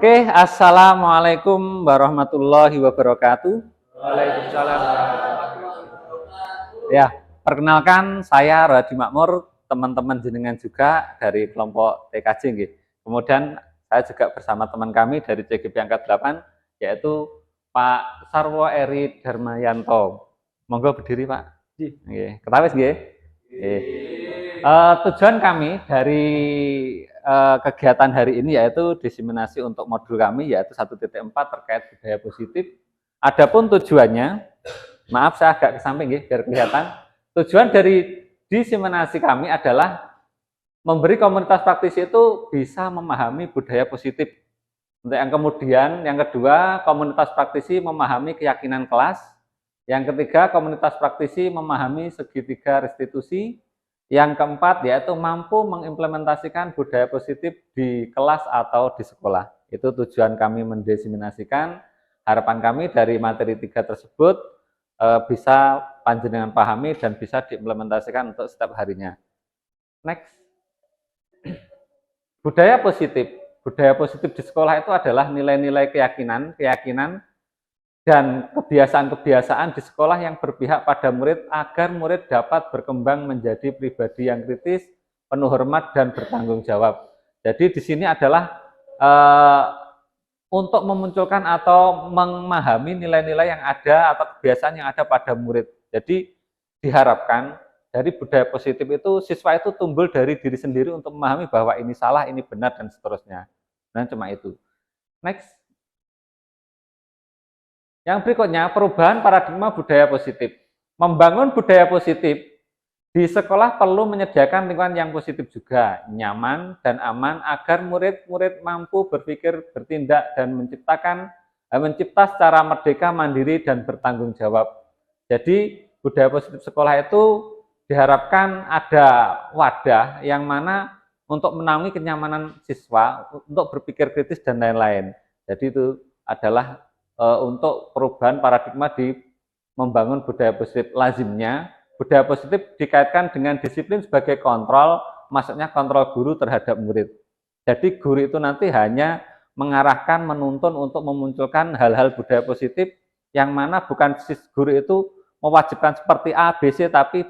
Oke, assalamualaikum warahmatullahi wabarakatuh. Waalaikumsalam. Ya, perkenalkan saya Radi Makmur, teman-teman jenengan juga dari kelompok TKJ. Nggih. Kemudian saya juga bersama teman kami dari CGP angka 8, yaitu Pak Sarwo Eri Darmayanto. Monggo berdiri, Pak. Nggih, ketawis nggih. Tujuan kami dari kegiatan hari ini yaitu diseminasi untuk modul kami yaitu 1.4 terkait budaya positif. Adapun tujuannya, maaf saya agak ke samping ya, biar kelihatan. Tujuan dari diseminasi kami adalah memberi komunitas praktisi itu bisa memahami budaya positif. Untuk yang kemudian, yang kedua, komunitas praktisi memahami keyakinan kelas. Yang ketiga, komunitas praktisi memahami segitiga restitusi. Yang keempat, yaitu mampu mengimplementasikan budaya positif di kelas atau di sekolah. Itu tujuan kami mendiseminasikan. Harapan kami dari materi 3 tersebut bisa panjenengan pahami dan bisa diimplementasikan untuk setiap harinya. Next. Budaya positif. Budaya positif di sekolah itu adalah nilai-nilai keyakinan dan kebiasaan-kebiasaan di sekolah yang berpihak pada murid agar murid dapat berkembang menjadi pribadi yang kritis, penuh hormat dan bertanggung jawab. Jadi di sini adalah untuk memunculkan atau memahami nilai-nilai yang ada atau kebiasaan yang ada pada murid. Jadi diharapkan dari budaya positif itu siswa itu tumbuh dari diri sendiri untuk memahami bahwa ini salah, ini benar dan seterusnya. Nah, cuma itu. Next. Yang berikutnya, perubahan paradigma budaya positif. Membangun budaya positif di sekolah perlu menyediakan lingkungan yang positif juga, nyaman dan aman agar murid-murid mampu berpikir, bertindak, dan mencipta secara merdeka, mandiri, dan bertanggung jawab. Jadi, budaya positif sekolah itu diharapkan ada wadah yang mana untuk menaungi kenyamanan siswa, untuk berpikir kritis, dan lain-lain. Jadi, itu adalah untuk perubahan paradigma di membangun budaya positif. Lazimnya budaya positif dikaitkan dengan disiplin sebagai kontrol, maksudnya kontrol guru terhadap murid. Jadi guru itu nanti hanya mengarahkan, menuntun untuk memunculkan hal-hal budaya positif yang mana bukan guru itu mewajibkan seperti A, B, C, tapi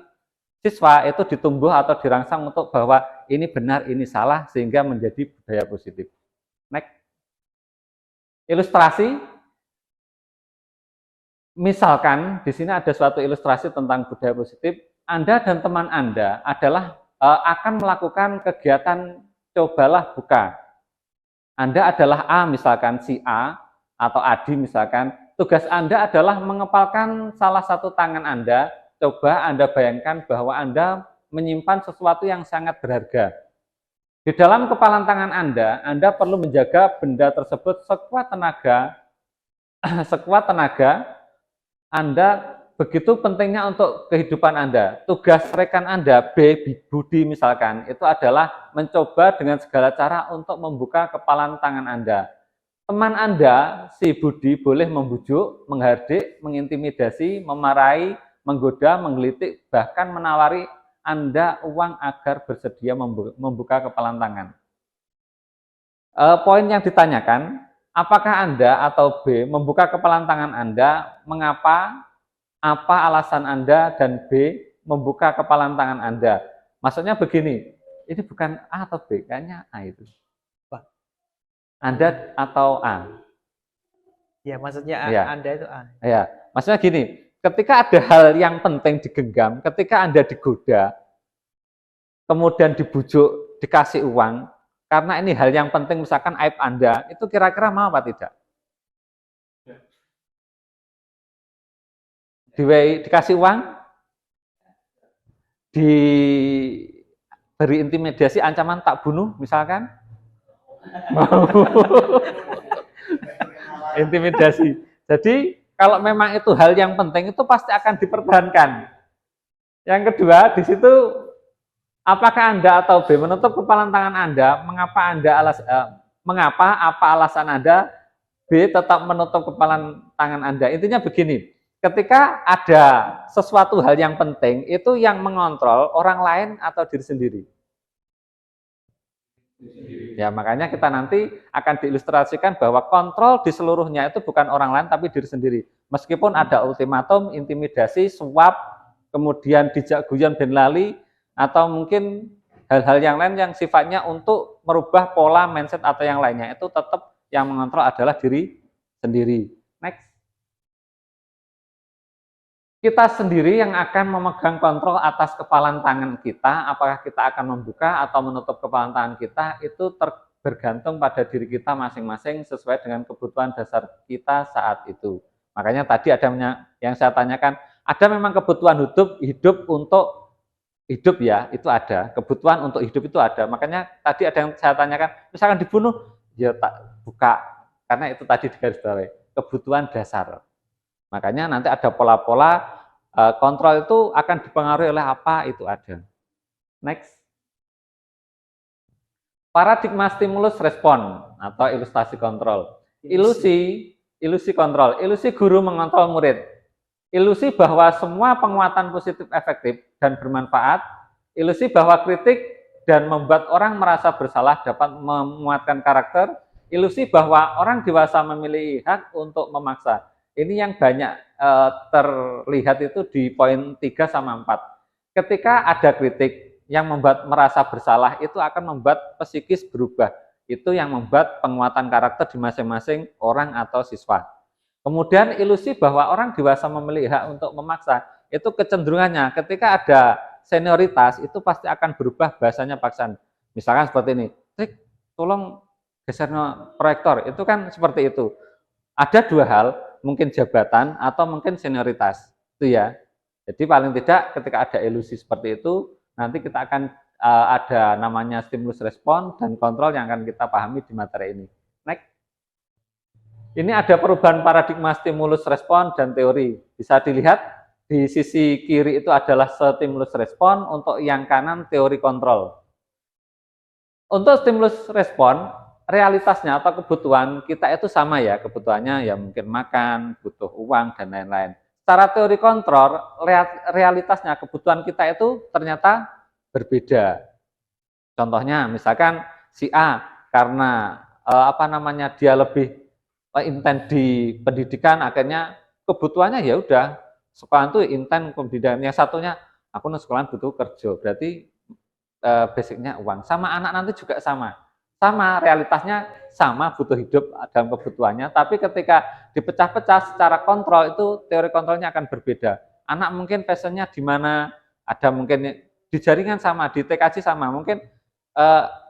siswa itu ditumbuh atau dirangsang untuk bahwa ini benar, ini salah, sehingga menjadi budaya positif. Next. Ilustrasi. Misalkan di sini ada suatu ilustrasi tentang budaya positif, Anda dan teman Anda akan melakukan kegiatan cobalah buka. Anda adalah A, misalkan si A atau Adi misalkan, tugas Anda adalah mengepalkan salah satu tangan Anda. Coba Anda bayangkan bahwa Anda menyimpan sesuatu yang sangat berharga. Di dalam kepalan tangan Anda perlu menjaga benda tersebut sekuat tenaga. Anda begitu pentingnya untuk kehidupan Anda. Tugas rekan Anda, B, Budi misalkan, itu adalah mencoba dengan segala cara untuk membuka kepalan tangan Anda. Teman Anda, si Budi, boleh membujuk, menghardik, mengintimidasi, memarahi, menggoda, menggelitik, bahkan menawari Anda uang agar bersedia membuka kepalan tangan. Poin yang ditanyakan, apakah Anda atau B membuka kepalan tangan Anda? Mengapa? Apa alasan Anda? Dan B membuka kepalan tangan Anda? Maksudnya begini, ini bukan A atau B, kayaknya A itu. Anda atau A? Ya, maksudnya ya. Anda itu A. Ya, maksudnya gini, ketika ada hal yang penting digenggam, ketika Anda digoda, kemudian dibujuk, dikasih uang, karena ini hal yang penting, misalkan aib Anda, itu kira-kira mau apa tidak? Dikasih uang, diberi intimidasi, ancaman tak bunuh, misalkan? Mau. Intimidasi. Jadi, kalau memang itu hal yang penting, itu pasti akan dipertahankan. Yang kedua, di situ apakah Anda atau B menutup kepalan tangan Anda? Mengapa apa alasan Anda? B tetap menutup kepalan tangan Anda. Intinya begini, ketika ada sesuatu hal yang penting, itu yang mengontrol orang lain atau diri sendiri? Ya, makanya kita nanti akan diilustrasikan bahwa kontrol di seluruhnya itu bukan orang lain tapi diri sendiri. Meskipun ada ultimatum, intimidasi, suap, kemudian dijak guyon ben lali, atau mungkin hal-hal yang lain yang sifatnya untuk merubah pola mindset atau yang lainnya, itu tetap yang mengontrol adalah diri sendiri. Next. Kita sendiri yang akan memegang kontrol atas kepalan tangan kita, apakah kita akan membuka atau menutup kepalan tangan kita, itu bergantung pada diri kita masing-masing sesuai dengan kebutuhan dasar kita saat itu. Makanya tadi ada yang saya tanyakan, ada memang kebutuhan hidup untuk hidup ya, itu ada. Kebutuhan untuk hidup itu ada. Makanya tadi ada yang saya tanyakan, misalkan dibunuh, ya tak buka. Karena itu tadi di garis bawah, kebutuhan dasar. Makanya nanti ada pola-pola kontrol itu akan dipengaruhi oleh apa, itu ada. Next. Paradigma stimulus respon atau ilustrasi kontrol. Ilusi kontrol. Ilusi guru mengontrol murid. Ilusi bahwa semua penguatan positif efektif dan bermanfaat. Ilusi bahwa kritik dan membuat orang merasa bersalah dapat menguatkan karakter. Ilusi bahwa orang dewasa memiliki hak untuk memaksa. Ini yang banyak terlihat itu di poin 3 sama 4. Ketika ada kritik yang membuat merasa bersalah, itu akan membuat psikis berubah. Itu yang membuat penguatan karakter di masing-masing orang atau siswa. Kemudian ilusi bahwa orang dewasa memiliki hak untuk memaksa, itu kecenderungannya ketika ada senioritas, itu pasti akan berubah bahasanya paksaan. Misalkan seperti ini, Trik, tolong geser proyektor, itu kan seperti itu. Ada dua hal, mungkin jabatan atau mungkin senioritas, itu ya. Jadi paling tidak ketika ada ilusi seperti itu, nanti kita akan ada namanya stimulus respon dan kontrol yang akan kita pahami di materi ini. Next. Ini ada perubahan paradigma stimulus respon dan teori. Bisa dilihat di sisi kiri itu adalah stimulus respon, untuk yang kanan teori kontrol. Untuk stimulus respon, realitasnya atau kebutuhan kita itu sama ya, kebutuhannya ya mungkin makan, butuh uang, dan lain-lain. Secara teori kontrol, realitasnya kebutuhan kita itu ternyata berbeda. Contohnya, misalkan si A karena dia lebih intens di pendidikan, akhirnya kebutuhannya ya udah sekolah itu intens pendidikan. Yang satunya aku sekolah butuh kerja, berarti basicnya uang. Sama anak nanti juga sama realitasnya sama, butuh hidup dalam kebutuhannya, tapi ketika dipecah-pecah secara kontrol, itu teori kontrolnya akan berbeda. Anak mungkin passionnya di mana, ada mungkin di jaringan sama, di TKJ sama, mungkin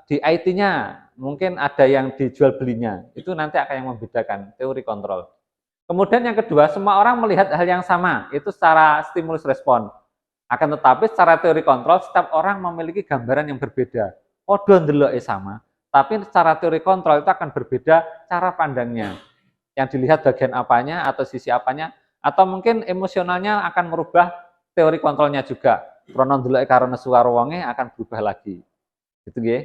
di IT-nya mungkin ada yang dijual belinya, itu nanti akan yang membedakan teori kontrol. Kemudian yang kedua, semua orang melihat hal yang sama, itu secara stimulus respon. Akan tetapi secara teori kontrol, setiap orang memiliki gambaran yang berbeda. Podo ndeloke sama, tapi secara teori kontrol itu akan berbeda cara pandangnya. Yang dilihat bagian apanya atau sisi apanya, atau mungkin emosionalnya akan merubah teori kontrolnya juga. Krono ndeloke karo nesu karo wonge akan berubah lagi. Gitu nggih.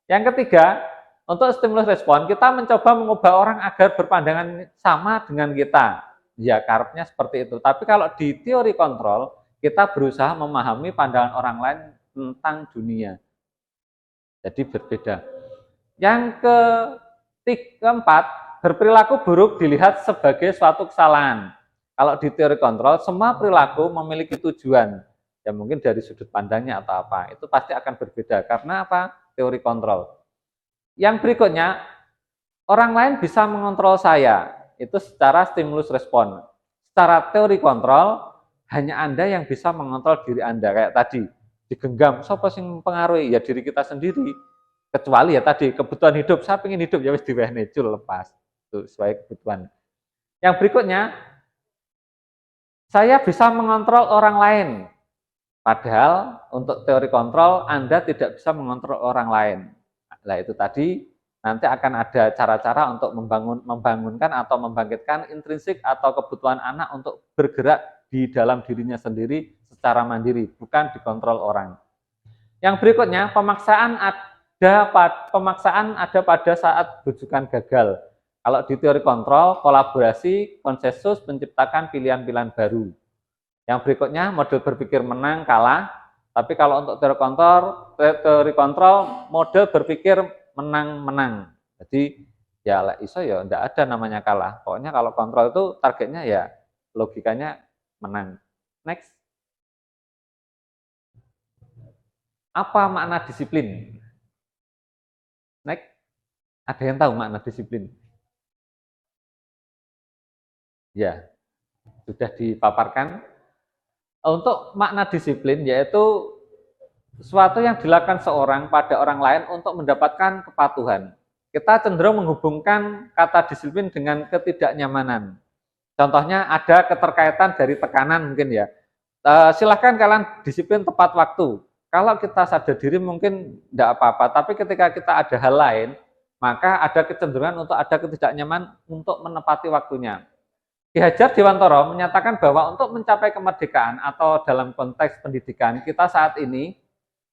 Yang ketiga, untuk stimulus respon, kita mencoba mengubah orang agar berpandangan sama dengan kita. Ya, karepnya seperti itu. Tapi kalau di teori kontrol, kita berusaha memahami pandangan orang lain tentang dunia. Jadi berbeda. Yang keempat, berperilaku buruk dilihat sebagai suatu kesalahan. Kalau di teori kontrol, semua perilaku memiliki tujuan. Ya mungkin dari sudut pandangnya atau apa, itu pasti akan berbeda. Karena apa? Teori kontrol. Yang berikutnya, orang lain bisa mengontrol saya. Itu secara stimulus respon. Secara teori kontrol, hanya Anda yang bisa mengontrol diri Anda. Kayak tadi, digenggam, siapa yang mempengaruhi? Ya diri kita sendiri. Kecuali ya tadi kebutuhan hidup, saya pengen hidup ya wis diwehne jul lepas. Itu sesuai kebutuhan. Yang berikutnya, saya bisa mengontrol orang lain. Padahal untuk teori kontrol Anda tidak bisa mengontrol orang lain. Nah, itu tadi nanti akan ada cara-cara untuk membangunkan atau membangkitkan intrinsik atau kebutuhan anak untuk bergerak di dalam dirinya sendiri secara mandiri, bukan dikontrol orang. Yang berikutnya, pemaksaan ada pada saat rujukan gagal. Kalau di teori kontrol, kolaborasi, konsensus menciptakan pilihan-pilihan baru. Yang berikutnya, model berpikir menang kalah. Tapi kalau untuk teori kontrol model berpikir menang-menang. Jadi ya lek iso ya ndak ada namanya kalah. Pokoknya kalau kontrol itu targetnya ya logikanya menang. Next. Apa makna disiplin? Next. Ada yang tahu makna disiplin? Ya, sudah dipaparkan. Untuk makna disiplin yaitu sesuatu yang dilakukan seorang pada orang lain untuk mendapatkan kepatuhan. Kita cenderung menghubungkan kata disiplin dengan ketidaknyamanan. Contohnya ada keterkaitan dari tekanan mungkin ya. Silahkan kalian disiplin tepat waktu. Kalau kita sadar diri mungkin tidak apa-apa, tapi ketika kita ada hal lain, maka ada kecenderungan untuk ada ketidaknyamanan untuk menepati waktunya. Ki Hajar Dewantara menyatakan bahwa untuk mencapai kemerdekaan atau dalam konteks pendidikan kita saat ini,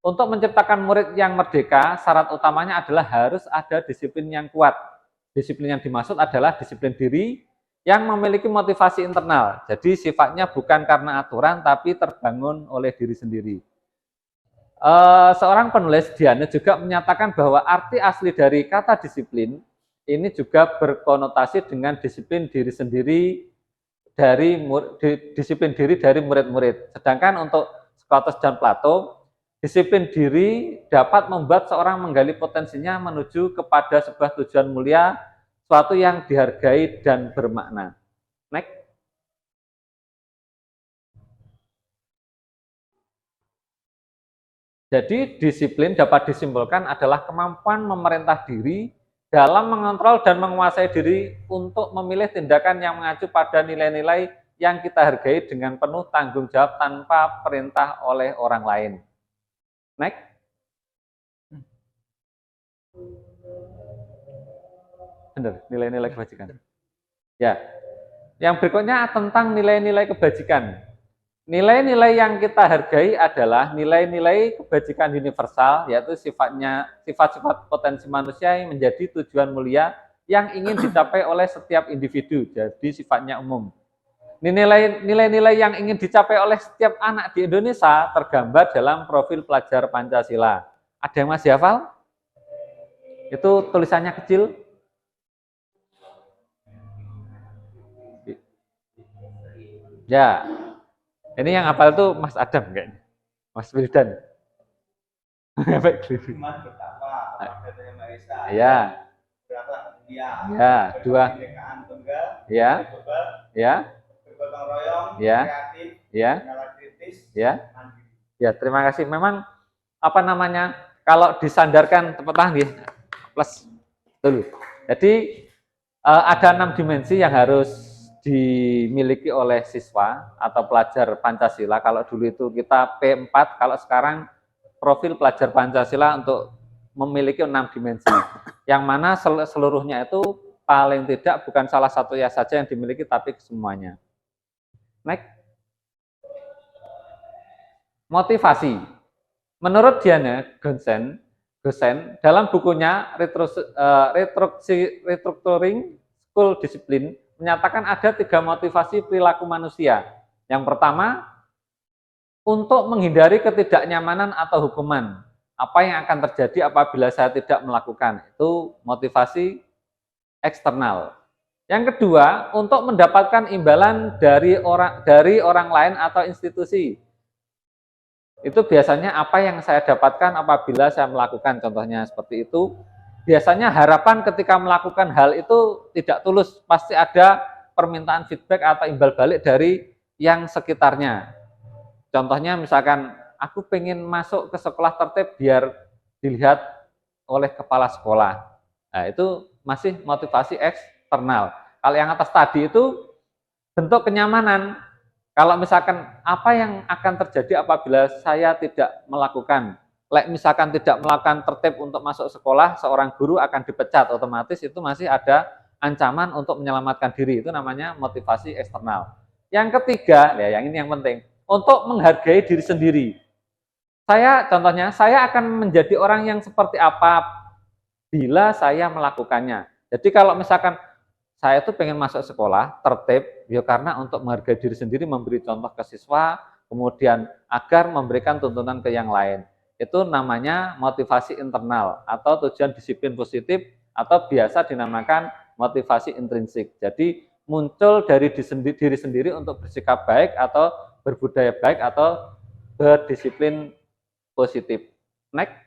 untuk menciptakan murid yang merdeka, syarat utamanya adalah harus ada disiplin yang kuat. Disiplin yang dimaksud adalah disiplin diri yang memiliki motivasi internal. Jadi sifatnya bukan karena aturan, tapi terbangun oleh diri sendiri. Seorang penulis Diane juga menyatakan bahwa arti asli dari kata disiplin ini juga berkonotasi dengan disiplin diri sendiri dari disiplin diri dari murid-murid. Sedangkan untuk Socrates dan Plato, disiplin diri dapat membuat seorang menggali potensinya menuju kepada sebuah tujuan mulia, suatu yang dihargai dan bermakna. Next. Jadi disiplin dapat disimpulkan adalah kemampuan memerintah diri dalam mengontrol dan menguasai diri untuk memilih tindakan yang mengacu pada nilai-nilai yang kita hargai dengan penuh tanggung jawab tanpa perintah oleh orang lain. Next. Benar, nilai-nilai kebajikan. Ya. Yang berikutnya tentang nilai-nilai kebajikan. Nilai-nilai yang kita hargai adalah nilai-nilai kebajikan universal, yaitu sifat-sifat potensi manusia yang menjadi tujuan mulia yang ingin dicapai oleh setiap individu, jadi sifatnya umum. Nilai-nilai yang ingin dicapai oleh setiap anak di Indonesia tergambar dalam profil pelajar Pancasila. Ada yang masih hafal? Itu tulisannya kecil. Ya. Ini yang hafal itu Mas Adam kayaknya. Mas Wildan. Iman betapa Yang Maha Esa. Ya. Berakhlak mulia. Ya, dua. Kebinekaan tunggal. Ya. Global. Ya. Bergotong royong. Ya. Kreatif. Ya. Nalar kritis. Ya. Mandiri. Ya, terima kasih. Memang apa namanya? Kalau disandarkan tepuk tangan ya. Plus dulu. Jadi ada 6 dimensi yang harus dimiliki oleh siswa atau pelajar Pancasila. Kalau dulu itu kita P4, kalau sekarang profil pelajar Pancasila untuk memiliki 6 dimensi. Yang mana seluruhnya itu paling tidak bukan salah satunya saja yang dimiliki, tapi semuanya. Next. Motivasi. Menurut Diane Gosen dalam bukunya Restructuring School Discipline menyatakan ada 3 motivasi perilaku manusia. Yang pertama, untuk menghindari ketidaknyamanan atau hukuman. Apa yang akan terjadi apabila saya tidak melakukan? Itu motivasi eksternal. Yang kedua, untuk mendapatkan imbalan dari orang lain atau institusi. Itu biasanya apa yang saya dapatkan apabila saya melakukan, contohnya seperti itu. Biasanya harapan ketika melakukan hal itu tidak tulus, pasti ada permintaan feedback atau imbal balik dari yang sekitarnya. Contohnya misalkan, aku pengen masuk ke sekolah tertib biar dilihat oleh kepala sekolah. Nah, itu masih motivasi eksternal. Kalau yang atas tadi itu bentuk kenyamanan. Kalau misalkan apa yang akan terjadi apabila saya tidak melakukan, misalkan tidak melakukan tertib untuk masuk sekolah, seorang guru akan dipecat, otomatis itu masih ada ancaman untuk menyelamatkan diri. Itu namanya motivasi eksternal. Yang ketiga, ya yang ini yang penting, untuk menghargai diri sendiri. Contohnya, saya akan menjadi orang yang seperti apa bila saya melakukannya. Jadi kalau misalkan saya tuh pengen masuk sekolah tertib, ya karena untuk menghargai diri sendiri, memberi contoh ke siswa, kemudian agar memberikan tuntunan ke yang lain. Itu namanya motivasi internal atau tujuan disiplin positif atau biasa dinamakan motivasi intrinsik. Jadi muncul dari diri sendiri untuk bersikap baik atau berbudaya baik atau berdisiplin positif. Next.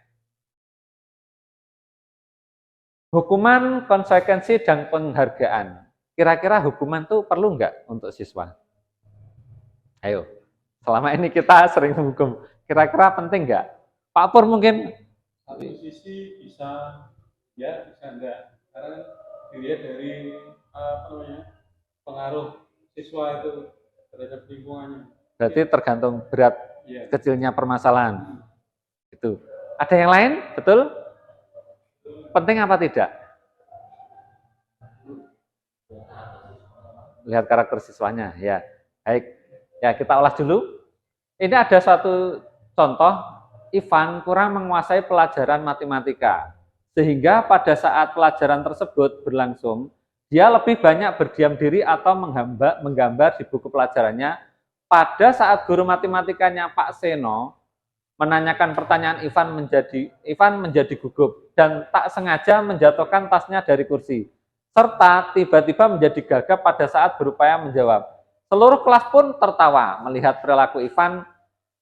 Hukuman, konsekuensi, dan penghargaan. Kira-kira hukuman itu perlu nggak untuk siswa? Ayo, selama ini kita sering menghukum. Kira-kira penting nggak? Pak Pur mungkin? Satu sisi bisa ya, bisa enggak. Karena dilihat dari pengaruh siswa itu terhadap lingkungannya. Berarti tergantung berat kecilnya permasalahan. Itu. Ada yang lain? Betul? Penting apa tidak? Lihat karakter siswanya, ya. Baik. Ya, kita ulas dulu. Ini ada suatu contoh, Ivan kurang menguasai pelajaran matematika. Sehingga pada saat pelajaran tersebut berlangsung, dia lebih banyak berdiam diri atau menggambar di buku pelajarannya. Pada saat guru matematikanya Pak Seno menanyakan pertanyaan, Ivan menjadi gugup dan tak sengaja menjatuhkan tasnya dari kursi, serta tiba-tiba menjadi gagap pada saat berupaya menjawab. Seluruh kelas pun tertawa melihat perilaku Ivan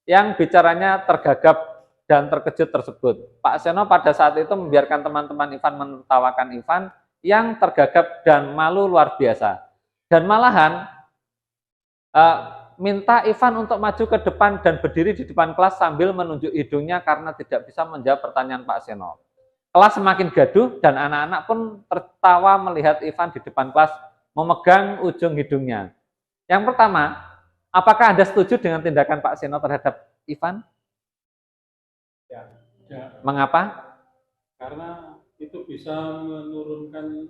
yang bicaranya tergagap dan terkejut tersebut. Pak Seno pada saat itu membiarkan teman-teman Ivan menertawakan Ivan yang tergagap dan malu luar biasa. Dan malahan minta Ivan untuk maju ke depan dan berdiri di depan kelas sambil menunjuk hidungnya karena tidak bisa menjawab pertanyaan Pak Seno. Kelas semakin gaduh dan anak-anak pun tertawa melihat Ivan di depan kelas memegang ujung hidungnya. Yang pertama, apakah Anda setuju dengan tindakan Pak Seno terhadap Ivan? Ya. Mengapa? Karena itu bisa menurunkan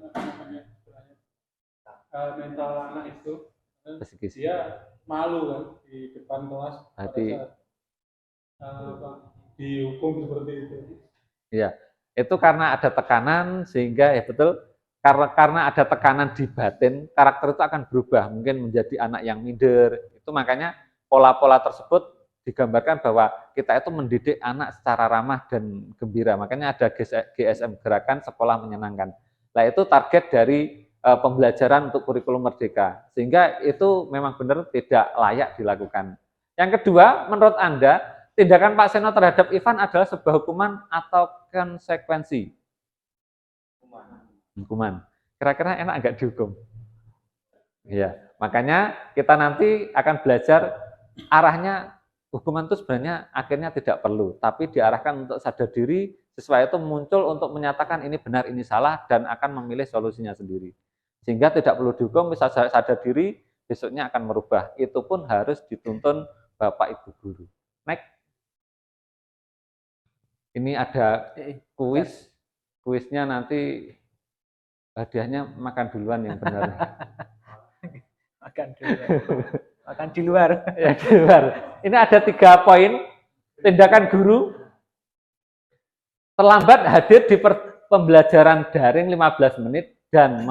mental anak itu. Dia malu kan di depan kelas pada saat dihukum seperti itu. Iya, itu karena ada tekanan sehingga ya betul, karena ada tekanan di batin, karakter itu akan berubah, mungkin menjadi anak yang minder. Itu makanya pola-pola tersebut digambarkan bahwa kita itu mendidik anak secara ramah dan gembira. Makanya ada GSM, Gerakan Sekolah Menyenangkan. Nah, itu target dari pembelajaran untuk kurikulum merdeka. Sehingga itu memang benar tidak layak dilakukan. Yang kedua, menurut Anda, tindakan Pak Seno terhadap Ivan adalah sebuah hukuman atau konsekuensi? Hukuman. Kira-kira enak nggak dihukum? Iya, makanya kita nanti akan belajar arahnya hukuman itu sebenarnya akhirnya tidak perlu, tapi diarahkan untuk sadar diri, siswa itu muncul untuk menyatakan ini benar, ini salah, dan akan memilih solusinya sendiri. Sehingga tidak perlu dihukum, bisa sadar diri, besoknya akan merubah. Itu pun harus dituntun Bapak Ibu Guru. Next. Ini ada kuis. Kuisnya nanti hadiahnya makan duluan yang benar. Makan di luar. Makan di luar. Ya, di luar. Ini ada 3 poin. Tindakan guru terlambat hadir di pembelajaran daring 15 menit dan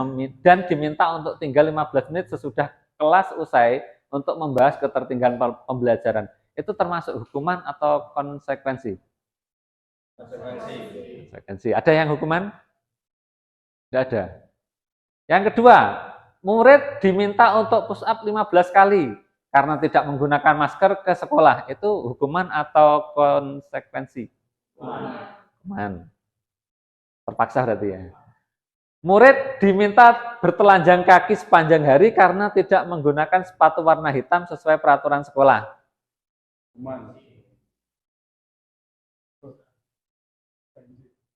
diminta untuk tinggal 15 menit sesudah kelas usai untuk membahas ketertinggalan pembelajaran. Itu termasuk hukuman atau konsekuensi? Konsekuensi. Ada yang hukuman? Tidak ada. Yang kedua, murid diminta untuk push up 15 kali karena tidak menggunakan masker ke sekolah. Itu hukuman atau konsekuensi? Hukuman. Terpaksa berarti ya. Murid diminta bertelanjang kaki sepanjang hari karena tidak menggunakan sepatu warna hitam sesuai peraturan sekolah. Mana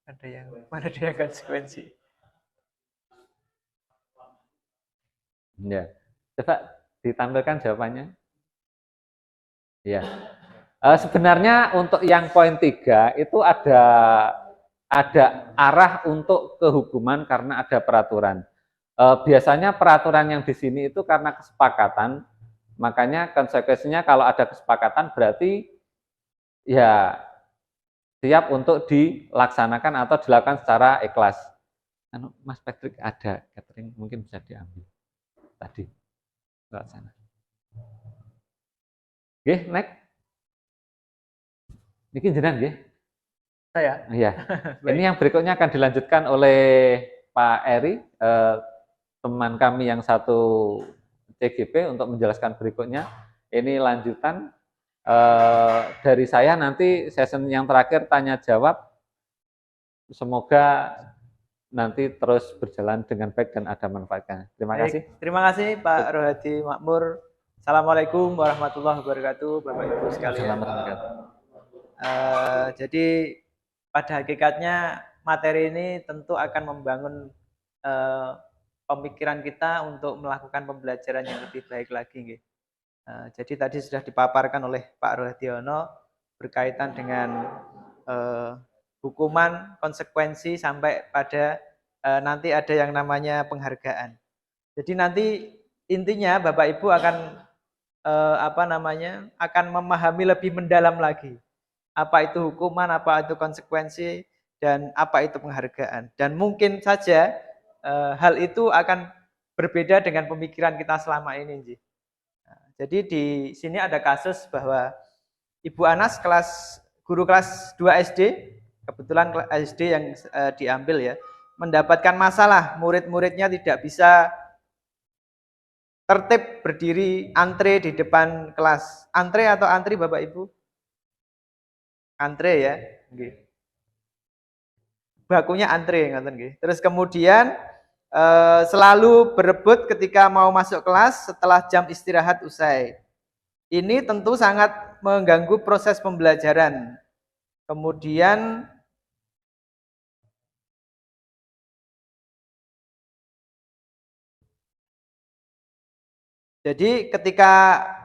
ada yang konsekuensi? Ya, coba ditampilkan jawabannya. Ya, sebenarnya untuk yang poin 3 itu ada arah untuk kehukuman karena ada peraturan. Biasanya peraturan yang di sini itu karena kesepakatan, makanya konsekuensinya kalau ada kesepakatan berarti ya siap untuk dilaksanakan atau dilakukan secara ikhlas. Mas Patrick ada catering, mungkin bisa diambil tadi lewat sana. Oke, next. Niki jenengan nggih. Saya. Iya. Baik. Ini yang berikutnya akan dilanjutkan oleh Pak Eri, teman kami yang satu CGP untuk menjelaskan berikutnya. Ini lanjutan dari saya, nanti session yang terakhir tanya jawab. Semoga nanti terus berjalan dengan baik dan ada manfaatnya. Terima kasih. Terima kasih Pak Rohadi Makmur. Assalamualaikum warahmatullahi wabarakatuh, Bapak Ibu sekalian. Jadi pada hakikatnya materi ini tentu akan membangun pemikiran kita untuk melakukan pembelajaran yang lebih baik lagi. Jadi tadi sudah dipaparkan oleh Pak Rohadiono berkaitan dengan hukuman, konsekuensi sampai pada nanti ada yang namanya penghargaan. Jadi nanti intinya Bapak Ibu akan akan memahami lebih mendalam lagi apa itu hukuman, apa itu konsekuensi, dan apa itu penghargaan. Dan mungkin saja hal itu akan berbeda dengan pemikiran kita selama ini. Jadi di sini ada kasus bahwa Ibu Anas guru kelas 2 SD, kebetulan SD yang diambil ya, mendapatkan masalah, murid-muridnya tidak bisa tertib berdiri antre di depan kelas. Antre atau antri Bapak Ibu? Antre ya. Bakunya antre. Terus kemudian selalu berebut ketika mau masuk kelas setelah jam istirahat usai. Ini tentu sangat mengganggu proses pembelajaran. Kemudian jadi ketika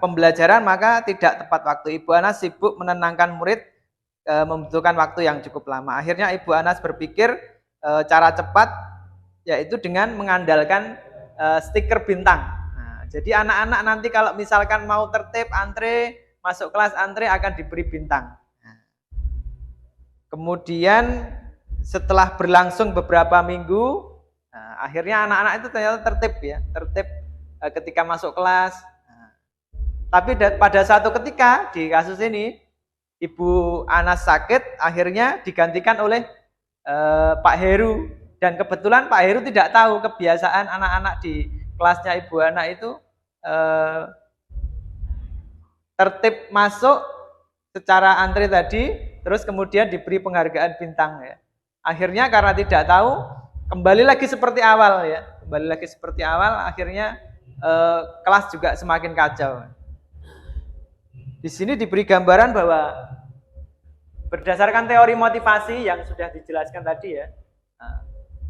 pembelajaran maka tidak tepat waktu. Ibu Anas sibuk menenangkan murid, membutuhkan waktu yang cukup lama. Akhirnya Ibu Anas berpikir cara cepat yaitu dengan mengandalkan stiker bintang. Nah, jadi anak-anak nanti kalau misalkan mau tertib antre, masuk kelas antre akan diberi bintang. Nah, kemudian setelah berlangsung beberapa minggu, akhirnya anak-anak itu ternyata tertib ya, tertib ketika masuk kelas. Tapi pada satu ketika di kasus ini Ibu Anas sakit, akhirnya digantikan oleh Pak Heru, dan kebetulan Pak Heru tidak tahu kebiasaan anak-anak di kelasnya Ibu Anak itu tertib masuk secara antri tadi, terus kemudian diberi penghargaan bintang ya. Akhirnya karena tidak tahu, kembali lagi seperti awal ya, akhirnya kelas juga semakin kacau. Di sini diberi gambaran bahwa berdasarkan teori motivasi yang sudah dijelaskan tadi ya,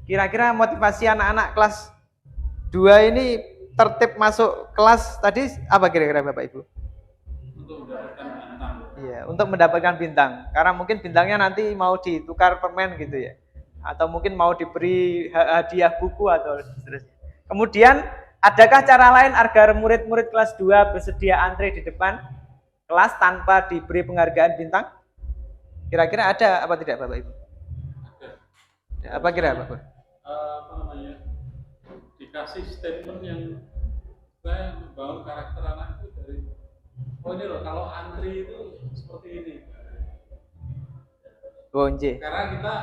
kira-kira motivasi anak-anak kelas 2 ini tertib masuk kelas tadi apa kira-kira Bapak Ibu? Untuk mendapatkan bintang. Iya, untuk mendapatkan bintang. Karena mungkin bintangnya nanti mau ditukar permen gitu ya, atau mungkin mau diberi hadiah buku atau seterusnya. Kemudian adakah cara lain agar murid-murid kelas 2 bersedia antre di depan kelas tanpa diberi penghargaan bintang? Kira-kira ada apa tidak Bapak Ibu? Ada. Apa kira Bapak? Dikasih statement yang saya membangun karakter anak itu dari ini loh, kalau antri itu seperti ini. Karena kita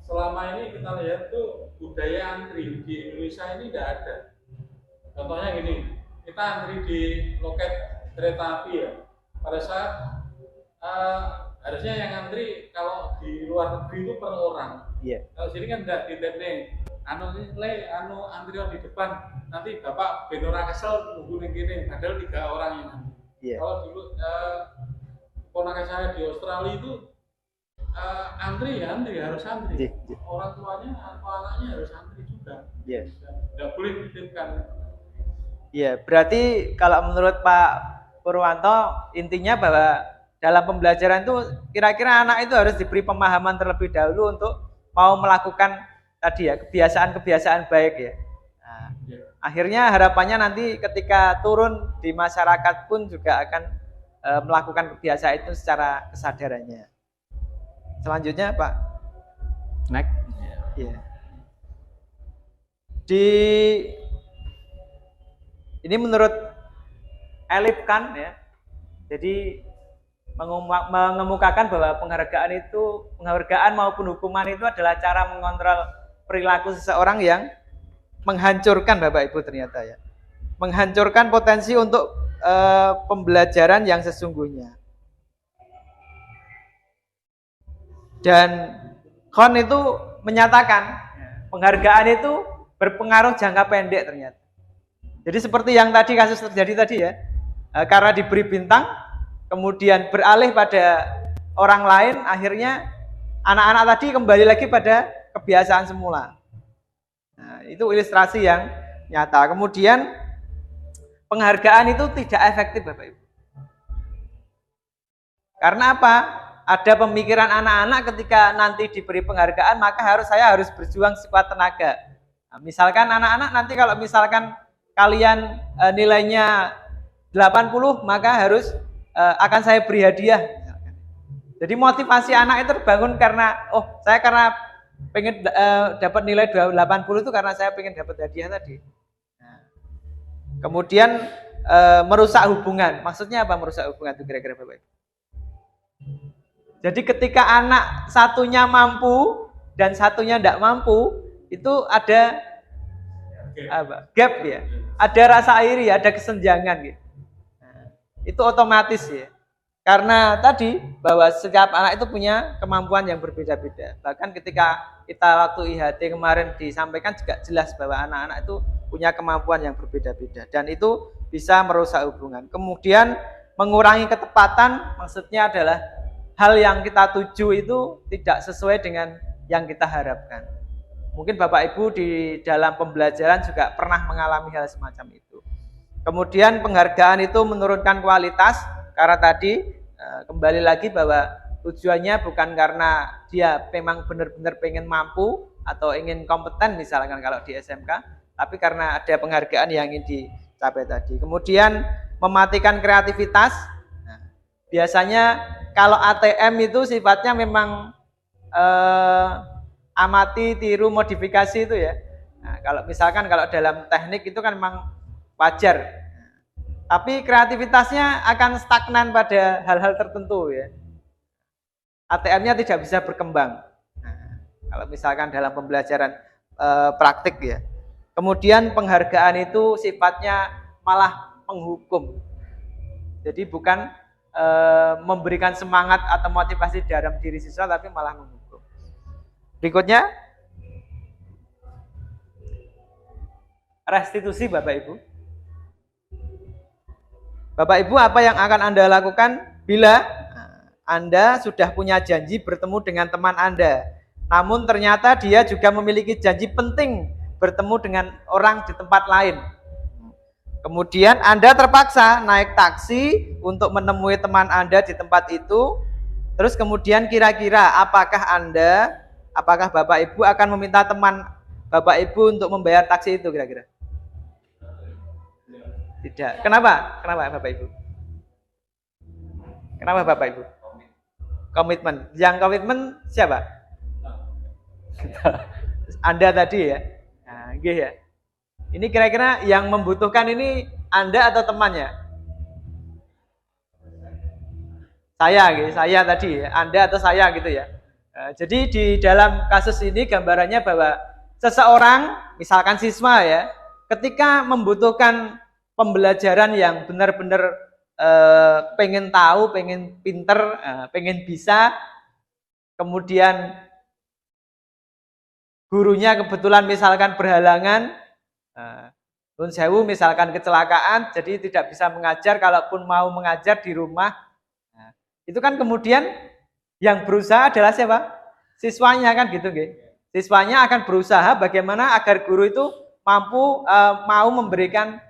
selama ini kita lihat tuh budaya antri di Indonesia ini tidak ada. Contohnya gini, kita antri di loket kereta api ya. Pada saat harusnya yang antri kalau di luar negeri itu per orang. Iya. Kalau sini kan tidak ditendeng. Antri di depan. Nanti Bapak benora kesel nunggu gini. Padahal 3 orang yang antri. Iya. Kalau dulu ponakan saya di Australia itu antri harus antri. Iya. Orang tuanya atau anaknya harus antri juga. Iya. Tidak boleh dititipkan. Iya, berarti kalau menurut Pak Purwanto intinya bahwa dalam pembelajaran itu kira-kira anak itu harus diberi pemahaman terlebih dahulu untuk mau melakukan tadi ya kebiasaan-kebiasaan baik ya. Nah, akhirnya harapannya nanti ketika turun di masyarakat pun juga akan melakukan kebiasaan itu secara kesadarannya. Selanjutnya Pak. Next. Iya. Ini menurut Elif Khan ya. Jadi mengemukakan bahwa penghargaan maupun hukuman itu adalah cara mengontrol perilaku seseorang yang menghancurkan Bapak Ibu ternyata ya. Menghancurkan potensi untuk pembelajaran yang sesungguhnya. Dan Kohn itu menyatakan penghargaan itu berpengaruh jangka pendek ternyata. Jadi seperti yang tadi kasus terjadi tadi ya, karena diberi bintang, kemudian beralih pada orang lain, akhirnya anak-anak tadi kembali lagi pada kebiasaan semula. Nah, itu ilustrasi yang nyata. Kemudian penghargaan itu tidak efektif Bapak Ibu. Karena apa? Ada pemikiran anak-anak ketika nanti diberi penghargaan, maka saya harus berjuang sekuat tenaga. Nah, misalkan anak-anak nanti kalau misalkan kalian nilainya 80, maka harus akan saya beri hadiah. Jadi motivasi anak itu terbangun karena, saya karena pengen dapat nilai 80 itu karena saya pengen dapat hadiah tadi. Nah, kemudian merusak hubungan. Maksudnya apa merusak hubungan itu kira-kira Bapak Ibu? Jadi ketika anak satunya mampu dan satunya tidak mampu, itu ada gap ya, ada rasa iri, ada kesenjangan gitu. Nah, itu otomatis ya, karena tadi bahwa setiap anak itu punya kemampuan yang berbeda-beda. Bahkan ketika kita waktu IHT kemarin disampaikan juga jelas bahwa anak-anak itu punya kemampuan yang berbeda-beda dan itu bisa merusak hubungan. Kemudian mengurangi ketepatan, maksudnya adalah hal yang kita tuju itu tidak sesuai dengan yang kita harapkan. Mungkin Bapak Ibu di dalam pembelajaran juga pernah mengalami hal semacam itu. Kemudian penghargaan itu menurunkan kualitas, karena tadi kembali lagi bahwa tujuannya bukan karena dia memang benar-benar pengen mampu atau ingin kompeten misalkan kalau di SMK, tapi karena ada penghargaan yang ingin dicapai tadi. Kemudian mematikan kreativitas. Nah, biasanya kalau ATM itu sifatnya memang amati, tiru, modifikasi itu ya. Nah, kalau misalkan kalau dalam teknik itu kan memang wajar. Tapi kreativitasnya akan stagnan pada hal-hal tertentu ya. ATM-nya tidak bisa berkembang. Nah, kalau misalkan dalam pembelajaran praktik ya. Kemudian penghargaan itu sifatnya malah menghukum. Jadi bukan memberikan semangat atau motivasi dalam diri siswa, tapi malah menghukum. Berikutnya, restitusi Bapak Ibu. Bapak Ibu, apa yang akan Anda lakukan bila Anda sudah punya janji bertemu dengan teman Anda, namun ternyata dia juga memiliki janji penting bertemu dengan orang di tempat lain. Kemudian Anda terpaksa naik taksi untuk menemui teman Anda di tempat itu. Terus kemudian kira-kira apakah Bapak Ibu akan meminta teman Bapak Ibu untuk membayar taksi itu kira-kira? Tidak. Kenapa? Kenapa Bapak Ibu? Kenapa Bapak Ibu? Komitmen. Yang komitmen siapa? Anda tadi ya. Nah, gitu ya. Ini kira-kira yang membutuhkan ini Anda atau temannya? Saya tadi ya, Anda atau saya gitu ya. Jadi di dalam kasus ini gambarannya bahwa seseorang, misalkan siswa ya, ketika membutuhkan pembelajaran yang benar-benar pengen tahu, pengen pinter, pengen bisa, kemudian gurunya kebetulan misalkan berhalangan, Nun sewu misalkan kecelakaan, jadi tidak bisa mengajar, kalaupun mau mengajar di rumah. Nah, itu kan kemudian yang berusaha adalah siapa? Siswanya kan gitu, gitu. Siswanya akan berusaha bagaimana agar guru itu mampu mau memberikan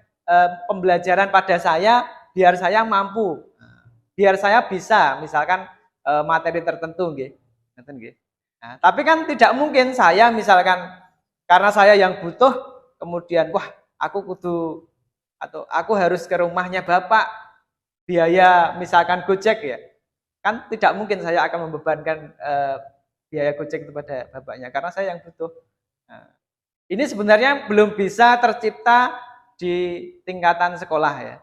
pembelajaran pada saya, biar saya mampu, biar saya bisa misalkan materi tertentu, gitu. Nah, tapi kan tidak mungkin saya misalkan karena saya yang butuh, kemudian aku harus ke rumahnya Bapak, biaya misalkan Gojek ya, kan tidak mungkin saya akan membebankan biaya Gojek kepada bapaknya karena saya yang butuh. Nah, ini sebenarnya belum bisa tercipta di tingkatan sekolah ya.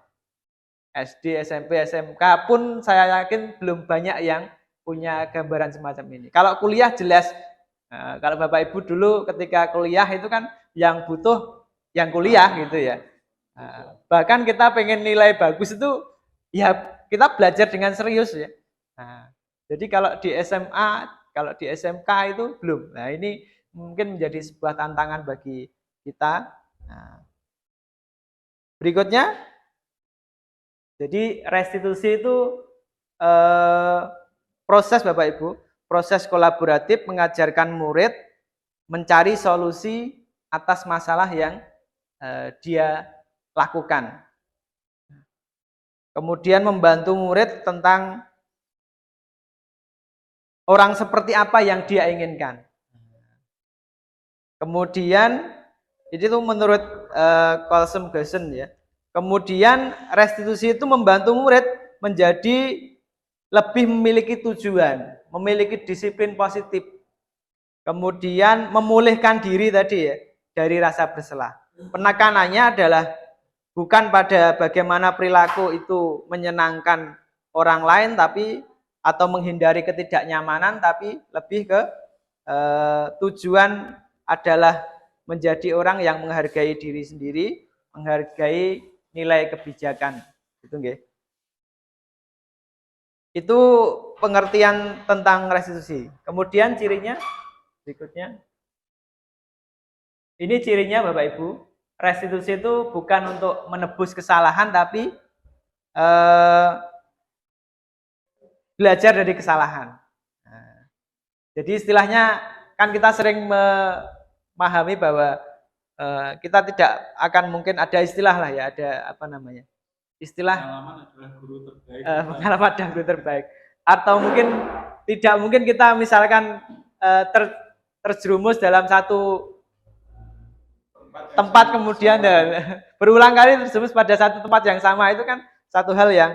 SD, SMP, SMK pun saya yakin belum banyak yang punya gambaran semacam ini. Kalau kuliah jelas, kalau Bapak Ibu dulu ketika kuliah itu kan yang butuh yang kuliah gitu ya. Bahkan kita pengen nilai bagus itu ya kita belajar dengan serius ya. Jadi kalau di SMA, kalau di SMK itu belum. Nah ini mungkin menjadi sebuah tantangan bagi kita. Berikutnya, jadi restitusi itu proses Bapak Ibu, proses kolaboratif mengajarkan murid mencari solusi atas masalah yang dia lakukan. Kemudian membantu murid tentang orang seperti apa yang dia inginkan. Kemudian itu menurut Colson Gerson ya. Kemudian restitusi itu membantu murid menjadi lebih memiliki tujuan, memiliki disiplin positif. Kemudian memulihkan diri tadi ya dari rasa bersalah. Penekanannya adalah bukan pada bagaimana perilaku itu menyenangkan orang lain tapi atau menghindari ketidaknyamanan, tapi lebih ke tujuan adalah menjadi orang yang menghargai diri sendiri, menghargai nilai kebijakan. Gitu nggih. Itu pengertian tentang restitusi. Kemudian cirinya berikutnya. Ini cirinya Bapak Ibu. Restitusi itu bukan untuk menebus kesalahan tapi belajar dari kesalahan. Jadi istilahnya kan kita sering memahami bahwa kita tidak akan mungkin ada istilah lah ya, ada apa namanya? Istilah pengalaman adalah guru terbaik. Pengalaman adalah guru terbaik. Atau mungkin tidak mungkin kita misalkan terjerumus dalam satu tempat kemudian berulang kali terjerumus pada satu tempat yang sama, itu kan satu hal yang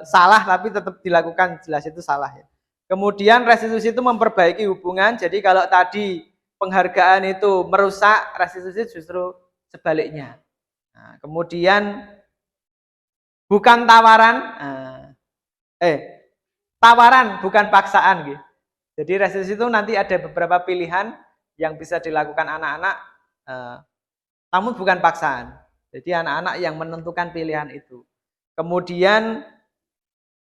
salah tapi tetap dilakukan, jelas itu salah ya. Kemudian restitusi itu memperbaiki hubungan. Jadi kalau tadi penghargaan itu merusak, restitusi justru sebaliknya. Nah, kemudian bukan tawaran, tawaran bukan paksaan gitu. Jadi restitusi itu nanti ada beberapa pilihan yang bisa dilakukan anak-anak, namun bukan paksaan. Jadi anak-anak yang menentukan pilihan itu. Kemudian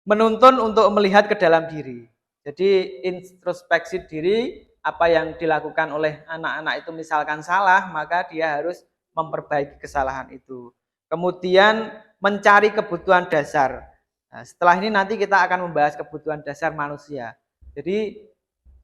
menuntun untuk melihat ke dalam diri. Jadi introspeksi diri, apa yang dilakukan oleh anak-anak itu misalkan salah, maka dia harus memperbaiki kesalahan itu. Kemudian mencari kebutuhan dasar. Nah, setelah ini nanti kita akan membahas kebutuhan dasar manusia. Jadi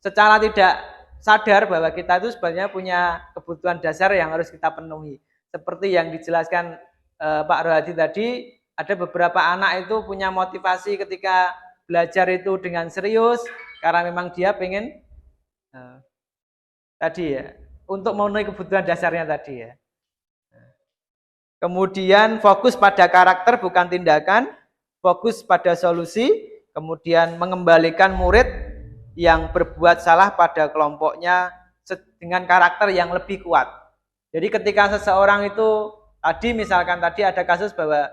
secara tidak sadar bahwa kita itu sebenarnya punya kebutuhan dasar yang harus kita penuhi. Seperti yang dijelaskan Pak Rohadi tadi, ada beberapa anak itu punya motivasi ketika belajar itu dengan serius karena memang dia pengen tadi ya, untuk memenuhi kebutuhan dasarnya tadi ya. Kemudian fokus pada karakter bukan tindakan, fokus pada solusi, kemudian mengembalikan murid yang berbuat salah pada kelompoknya dengan karakter yang lebih kuat. Jadi ketika seseorang itu tadi misalkan tadi ada kasus bahwa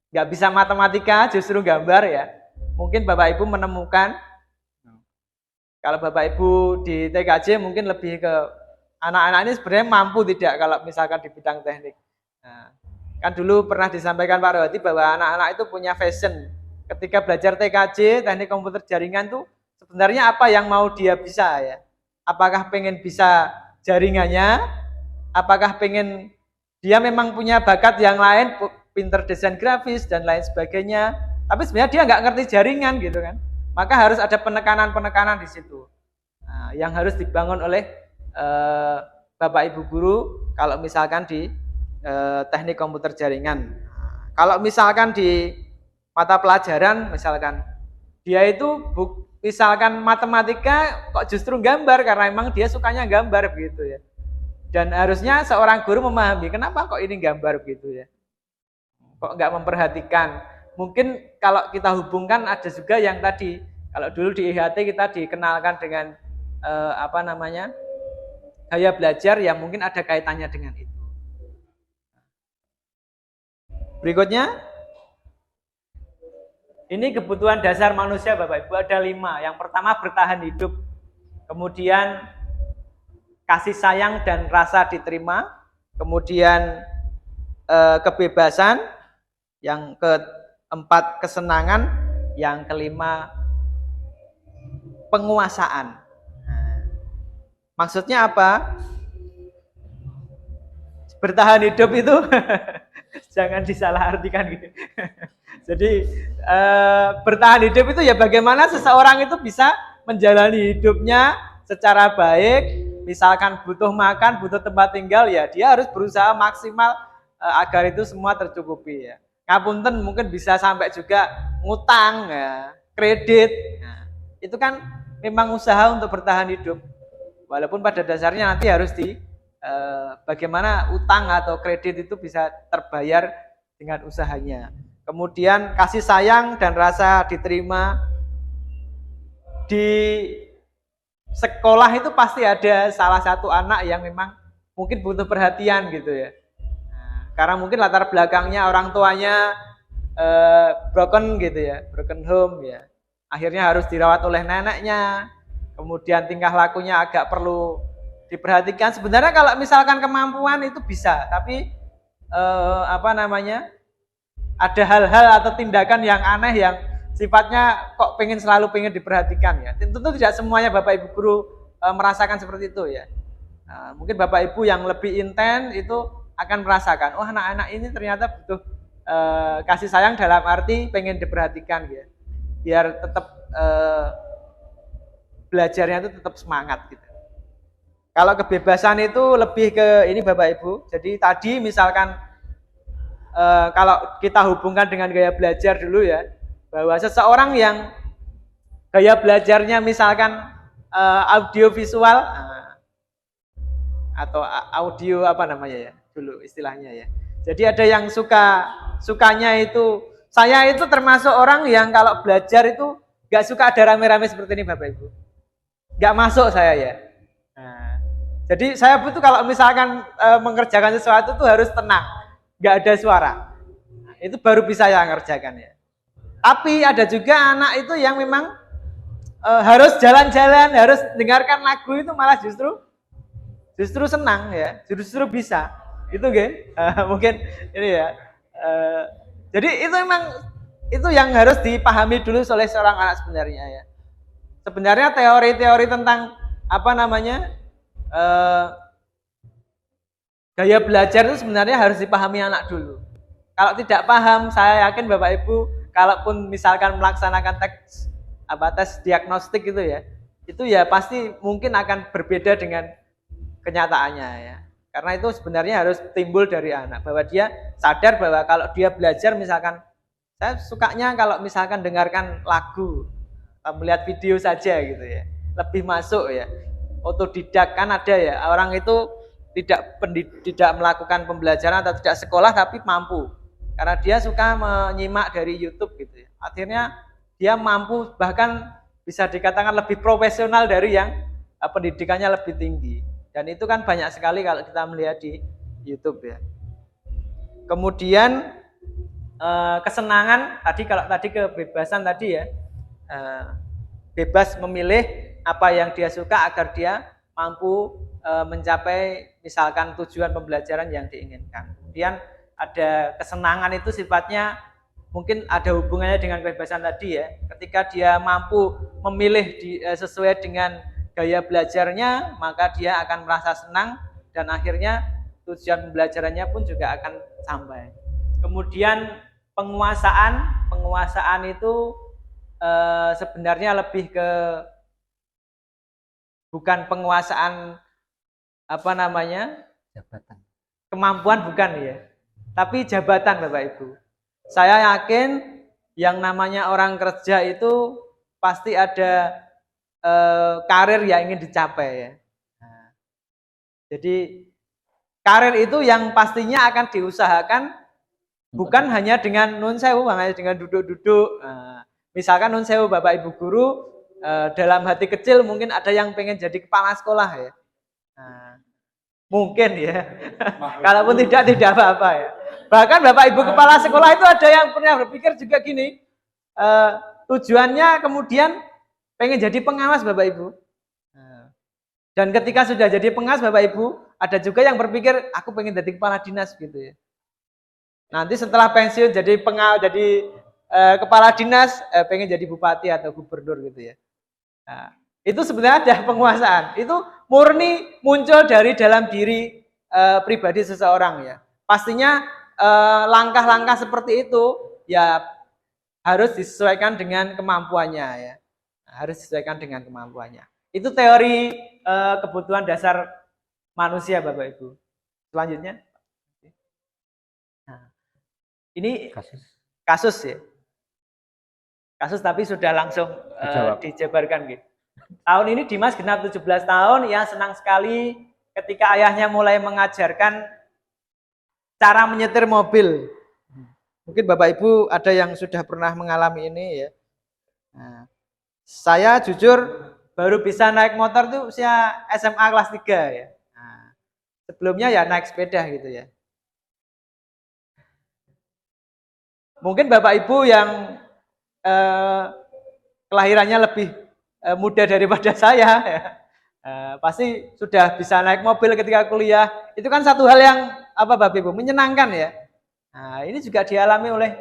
nggak bisa matematika justru gambar ya, mungkin Bapak Ibu menemukan, kalau Bapak Ibu di TKJ mungkin lebih ke anak-anak ini sebenarnya mampu tidak kalau misalkan di bidang teknik. Nah, kan dulu pernah disampaikan Pak Rohadi bahwa anak-anak itu punya passion ketika belajar TKJ teknik komputer jaringan tuh sebenarnya apa yang mau dia bisa ya, apakah pengen bisa jaringannya, apakah pengen dia memang punya bakat yang lain, pinter desain grafis dan lain sebagainya, tapi sebenarnya dia nggak ngerti jaringan gitu kan, maka harus ada penekanan-penekanan di situ. Nah, yang harus dibangun oleh Bapak Ibu guru kalau misalkan di teknik komputer jaringan. Kalau misalkan di mata pelajaran misalkan dia itu misalkan matematika kok justru gambar karena memang dia sukanya gambar begitu ya. Dan harusnya seorang guru memahami kenapa kok ini gambar begitu ya. Kok nggak memperhatikan. Mungkin kalau kita hubungkan ada juga yang tadi, kalau dulu di IHT kita dikenalkan dengan gaya belajar yang mungkin ada kaitannya dengan itu. Berikutnya, ini kebutuhan dasar manusia Bapak Ibu ada 5. Yang pertama bertahan hidup, kemudian kasih sayang dan rasa diterima, kemudian kebebasan, yang keempat kesenangan, yang kelima penguasaan. Maksudnya apa? Bertahan hidup itu jangan disalahartikan gitu. Jadi bertahan hidup itu ya bagaimana seseorang itu bisa menjalani hidupnya secara baik. Misalkan butuh makan, butuh tempat tinggal, ya dia harus berusaha maksimal agar itu semua tercukupi ya. Ngapunten mungkin bisa sampai juga ngutang, ya, kredit. Nah, itu kan memang usaha untuk bertahan hidup. Walaupun pada dasarnya nanti harus bagaimana utang atau kredit itu bisa terbayar dengan usahanya. Kemudian kasih sayang dan rasa diterima. Di sekolah itu pasti ada salah satu anak yang memang mungkin butuh perhatian gitu ya. Nah, karena mungkin latar belakangnya orang tuanya broken gitu ya, broken home ya. Akhirnya harus dirawat oleh neneknya. Kemudian tingkah lakunya agak perlu diperhatikan. Sebenarnya kalau misalkan kemampuan itu bisa, tapi ada hal-hal atau tindakan yang aneh yang sifatnya kok selalu pengen diperhatikan ya. Tentu tidak semuanya Bapak Ibu guru merasakan seperti itu ya. Nah, mungkin Bapak Ibu yang lebih intens itu akan merasakan, oh anak-anak ini ternyata butuh kasih sayang dalam arti pengen diperhatikan ya. Biar tetap belajarnya itu tetap semangat gitu. Kalau kebebasan itu lebih ke ini Bapak Ibu. Jadi tadi misalkan kalau kita hubungkan dengan gaya belajar dulu ya, bahwa seseorang yang gaya belajarnya misalkan audio visual atau audio ya dulu istilahnya ya. Jadi ada yang sukanya itu, saya itu termasuk orang yang kalau belajar itu gak suka ada rame-rame seperti ini Bapak Ibu. Gak masuk saya ya. Nah, jadi saya butuh kalau misalkan mengerjakan sesuatu tuh harus tenang, gak ada suara. Nah, itu baru bisa saya ngerjakan ya. Tapi ada juga anak itu yang memang harus jalan-jalan, harus dengarkan lagu itu malah justru senang ya, justru bisa. Itu mungkin ini ya. Jadi itu memang itu yang harus dipahami dulu oleh seorang anak sebenarnya ya. Sebenarnya teori-teori tentang gaya belajar itu sebenarnya harus dipahami anak dulu. Kalau tidak paham, saya yakin Bapak Ibu, kalaupun misalkan melaksanakan tes diagnostik itu ya pasti mungkin akan berbeda dengan kenyataannya ya. Karena itu sebenarnya harus timbul dari anak, bahwa dia sadar bahwa kalau dia belajar misalkan, saya sukanya kalau misalkan dengarkan lagu, melihat video saja gitu ya, lebih masuk ya. Otodidak kan ada ya, orang itu tidak melakukan pembelajaran atau tidak sekolah tapi mampu. Karena dia suka menyimak dari YouTube gitu ya. Akhirnya dia mampu, bahkan bisa dikatakan lebih profesional dari yang pendidikannya lebih tinggi. Dan itu kan banyak sekali kalau kita melihat di YouTube ya. Kemudian kesenangan kalau tadi kebebasan tadi ya, bebas memilih apa yang dia suka agar dia mampu mencapai misalkan tujuan pembelajaran yang diinginkan. Kemudian ada kesenangan itu sifatnya mungkin ada hubungannya dengan kebebasan tadi ya. Ketika dia mampu memilih sesuai dengan gaya belajarnya, maka dia akan merasa senang dan akhirnya tujuan pembelajarannya pun juga akan sampai. Kemudian penguasaan itu sebenarnya lebih ke bukan penguasaan jabatan. Kemampuan bukan ya. Tapi jabatan Bapak Ibu. Saya yakin yang namanya orang kerja itu pasti ada karir yang ingin dicapai ya. Nah, jadi karir itu yang pastinya akan diusahakan bukan hanya dengan nun sewu, hanya dengan duduk-duduk. Nah, misalkan nun sewu Bapak Ibu guru dalam hati kecil mungkin ada yang pengen jadi kepala sekolah ya. Nah, Mungkin ya. Makhluk Kalaupun halus. tidak apa-apa ya. Bahkan Bapak Ibu kepala sekolah itu ada yang pernah berpikir juga gini, tujuannya kemudian pengen jadi pengawas Bapak Ibu. Dan ketika sudah jadi pengawas Bapak Ibu, ada juga yang berpikir aku pengen jadi kepala dinas gitu ya. Nanti setelah pensiun jadi jadi kepala dinas, pengen jadi bupati atau gubernur gitu ya. Nah, itu sebenarnya ada penguasaan. Itu murni muncul dari dalam diri pribadi seseorang ya. Pastinya langkah-langkah seperti itu ya harus disesuaikan dengan kemampuannya ya. Harus disesuaikan dengan kemampuannya. Itu teori kebutuhan dasar manusia Bapak Ibu. Selanjutnya. Nah, ini kasus ya. Kasus tapi sudah langsung dijabarkan gitu. Tahun ini Dimas genap 17 tahun, ya senang sekali ketika ayahnya mulai mengajarkan cara menyetir mobil. Mungkin Bapak Ibu ada yang sudah pernah mengalami ini ya. Nah, saya jujur baru bisa naik motor tuh usia SMA kelas 3 ya. Nah, sebelumnya ya naik sepeda gitu ya. Mungkin Bapak Ibu yang kelahirannya lebih muda daripada saya ya. Pasti sudah bisa naik mobil ketika kuliah. Itu kan satu hal yang apa Bapak Ibu menyenangkan ya. Nah, ini juga dialami oleh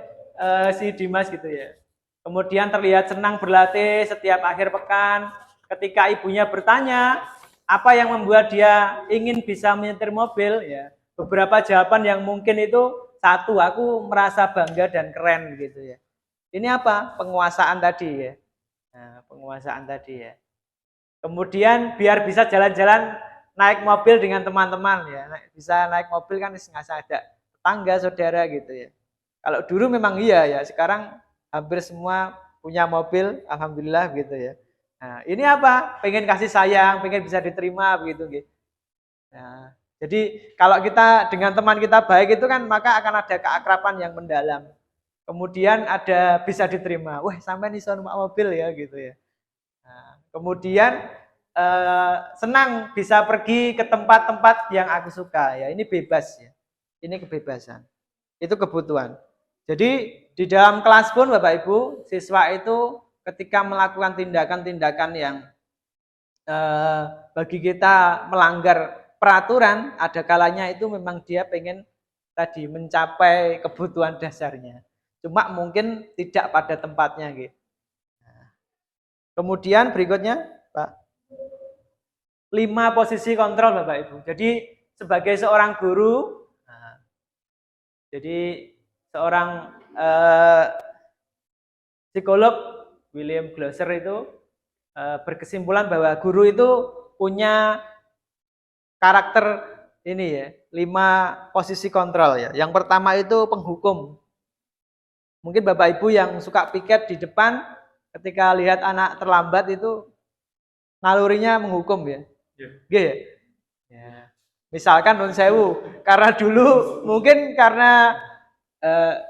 si Dimas gitu ya. Kemudian terlihat senang berlatih setiap akhir pekan. Ketika ibunya bertanya apa yang membuat dia ingin bisa menyetir mobil ya. Beberapa jawaban yang mungkin itu satu, aku merasa bangga dan keren gitu ya. Ini apa? Penguasaan tadi ya. Nah, penguasaan tadi ya. Kemudian biar bisa jalan-jalan naik mobil dengan teman-teman ya. Bisa naik mobil kan nggak ada tetangga, saudara gitu ya. Kalau dulu memang iya ya, sekarang hampir semua punya mobil, alhamdulillah gitu ya. Nah, ini apa? Pengen kasih sayang, pengen bisa diterima begitu gitu. Nah, jadi kalau kita dengan teman kita baik itu kan maka akan ada keakraban yang mendalam. Kemudian ada bisa diterima. Wah, sampai nih numpak mobil ya gitu ya. Nah, kemudian senang bisa pergi ke tempat-tempat yang aku suka ya. Ini bebas ya. Ini kebebasan. Itu kebutuhan. Jadi di dalam kelas pun Bapak Ibu, siswa itu ketika melakukan tindakan-tindakan yang bagi kita melanggar peraturan, ada kalanya itu memang dia pengen tadi mencapai kebutuhan dasarnya. Cuma mungkin tidak pada tempatnya gitu. Nah, kemudian berikutnya, Pak. 5 posisi kontrol Bapak Ibu. Jadi sebagai seorang guru, nah, jadi seorang psikolog William Glasser itu berkesimpulan bahwa guru itu punya karakter ini ya, 5 posisi kontrol ya. Yang pertama itu penghukum. Mungkin Bapak Ibu yang suka piket di depan ketika lihat anak terlambat itu nalurinya menghukum ya. Iya. Ya. Misalkan Nun Sewu, karena dulu mungkin karena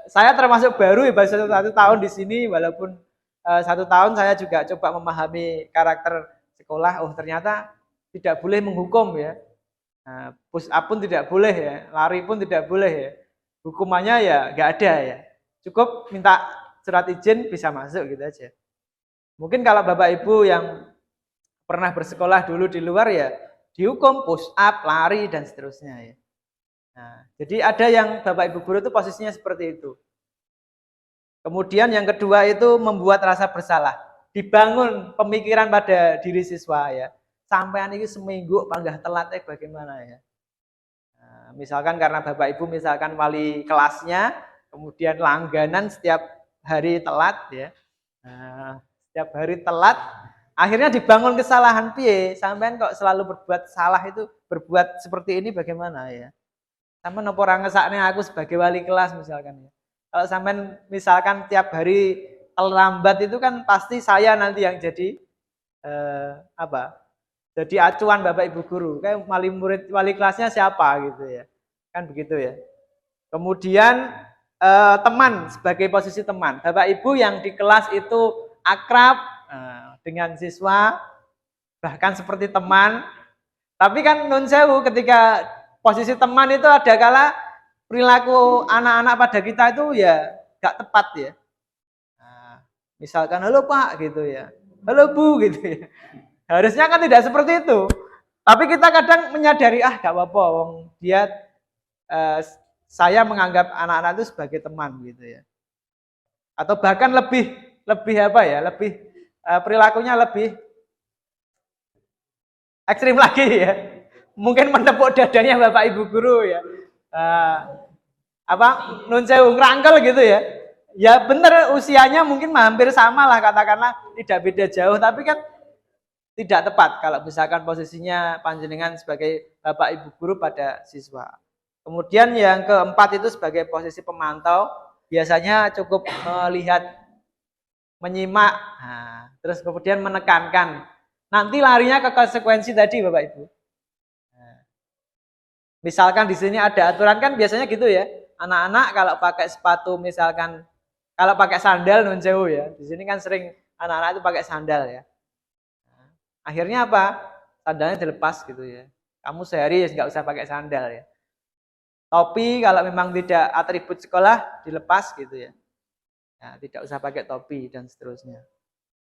saya termasuk baru ya, baru 1 tahun di sini, walaupun 1 tahun saya juga coba memahami karakter sekolah. Oh ternyata tidak boleh menghukum ya. Nah, push up pun tidak boleh ya, lari pun tidak boleh ya. Hukumannya ya nggak ada ya. Cukup minta surat izin bisa masuk gitu aja. Mungkin kalau Bapak Ibu yang pernah bersekolah dulu di luar ya dihukum push up, lari dan seterusnya ya. Nah, jadi ada yang Bapak Ibu guru itu posisinya seperti itu. Kemudian yang kedua itu membuat rasa bersalah. Dibangun pemikiran pada diri siswa ya. Sampean ini seminggu panggah telat bagaimana ya. Nah, misalkan karena Bapak Ibu misalkan wali kelasnya, kemudian langganan setiap hari telat ya. Nah, setiap hari telat, akhirnya dibangun kesalahan piye? Sampean kok selalu berbuat salah itu, berbuat seperti ini bagaimana ya? Sampean nopo ora ngesakne aku sebagai wali kelas misalkan ya. Kalau sampean misalkan tiap hari terlambat itu kan pasti saya nanti yang jadi jadi acuan Bapak Ibu guru. Kayak wali kelasnya siapa gitu ya. Kan begitu ya. Kemudian teman sebagai posisi teman. Bapak Ibu yang di kelas itu akrab dengan siswa, bahkan seperti teman. Tapi kan nun sewu ketika posisi teman itu ada kala perilaku anak-anak pada kita itu ya gak tepat ya. Nah, misalkan halo Pak gitu ya, halo Bu gitu ya. Harusnya kan tidak seperti itu. Tapi kita kadang menyadari gak apa-apa, wong dia saya menganggap anak-anak itu sebagai teman gitu ya. Atau bahkan lebih apa ya, lebih perilakunya lebih ekstrim lagi ya. Mungkin menepuk dadanya Bapak Ibu guru ya. Nun sewu ngerangkel gitu ya. Ya benar usianya mungkin hampir sama lah katakanlah, tidak beda jauh, tapi kan tidak tepat kalau misalkan posisinya panjenengan sebagai Bapak Ibu guru pada siswa. Kemudian yang keempat itu sebagai posisi pemantau, biasanya cukup melihat, menyimak, terus kemudian menekankan. Nanti larinya ke konsekuensi tadi Bapak Ibu. Misalkan di sini ada aturan kan biasanya gitu ya. Anak-anak kalau pakai sepatu misalkan, kalau pakai sandal nun sewu ya. Di sini kan sering anak-anak itu pakai sandal ya. Akhirnya apa? Sandalnya dilepas gitu ya. Kamu sehari ya nggak usah pakai sandal ya. Topi kalau memang tidak atribut sekolah dilepas gitu ya. Nah, tidak usah pakai topi dan seterusnya.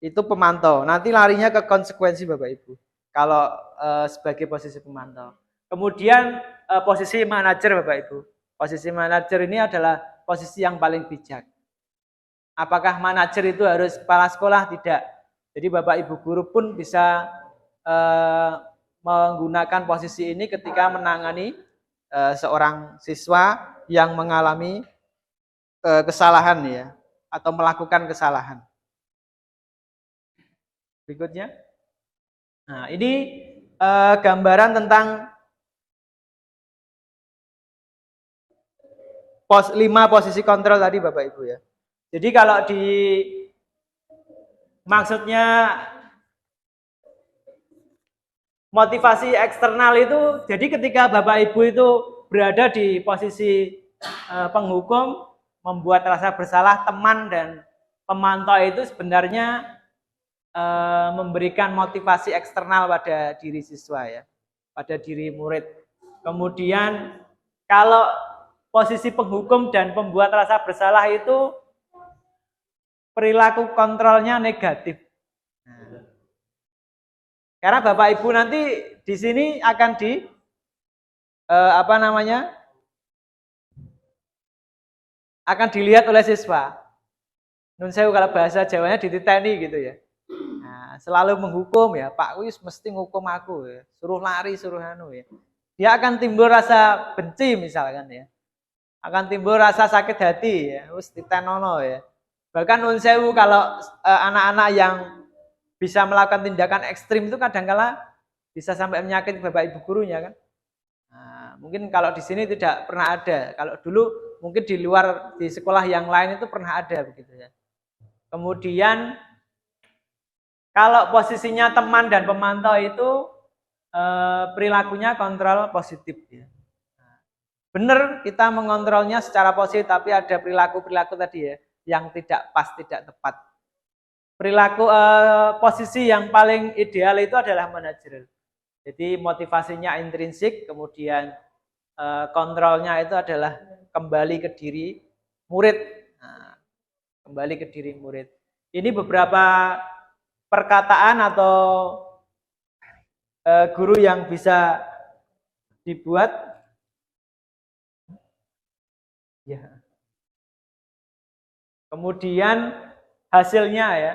Itu pemantau. Nanti larinya ke konsekuensi Bapak Ibu. Kalau sebagai posisi pemantau. Kemudian posisi manajer Bapak Ibu. Posisi manajer ini adalah posisi yang paling bijak. Apakah manajer itu harus kepala sekolah? Tidak. Jadi Bapak Ibu guru pun bisa menggunakan posisi ini ketika menangani seorang siswa yang mengalami kesalahan ya, atau melakukan kesalahan. Berikutnya. Nah, ini gambaran tentang 5 posisi kontrol tadi Bapak Ibu ya. Jadi kalau maksudnya motivasi eksternal itu, jadi ketika Bapak Ibu itu berada di posisi penghukum, membuat rasa bersalah teman dan pemantau itu sebenarnya memberikan motivasi eksternal pada diri siswa ya, pada diri murid. Kemudian kalau posisi penghukum dan pembuat rasa bersalah itu perilaku kontrolnya negatif. Karena Bapak Ibu nanti di sini akan akan dilihat oleh siswa. Nun sewu kalau bahasa Jawanya dititeni gitu ya. Nah, selalu menghukum ya, Pak wis mesti ngukum aku ya. Suruh lari, suruh anu ya. Dia akan timbul rasa benci misalkan ya. Akan timbul rasa sakit hati ya, wis ditenono ya. Bahkan nun sewu kalau anak-anak yang bisa melakukan tindakan ekstrim itu kadang-kala bisa sampai menyakiti Bapak Ibu gurunya kan. Nah, mungkin kalau di sini tidak pernah ada. Kalau dulu mungkin di luar di sekolah yang lain itu pernah ada begitu ya. Kemudian kalau posisinya teman dan pemantau itu perilakunya kontrol positif ya. Benar kita mengontrolnya secara positif, tapi ada perilaku-perilaku tadi ya yang tidak pas, tidak tepat. Perilaku posisi yang paling ideal itu adalah manajer. Jadi motivasinya intrinsik, kemudian kontrolnya itu adalah kembali ke diri murid. Nah, kembali ke diri murid. Ini beberapa perkataan atau guru yang bisa dibuat. Ya. Kemudian hasilnya ya.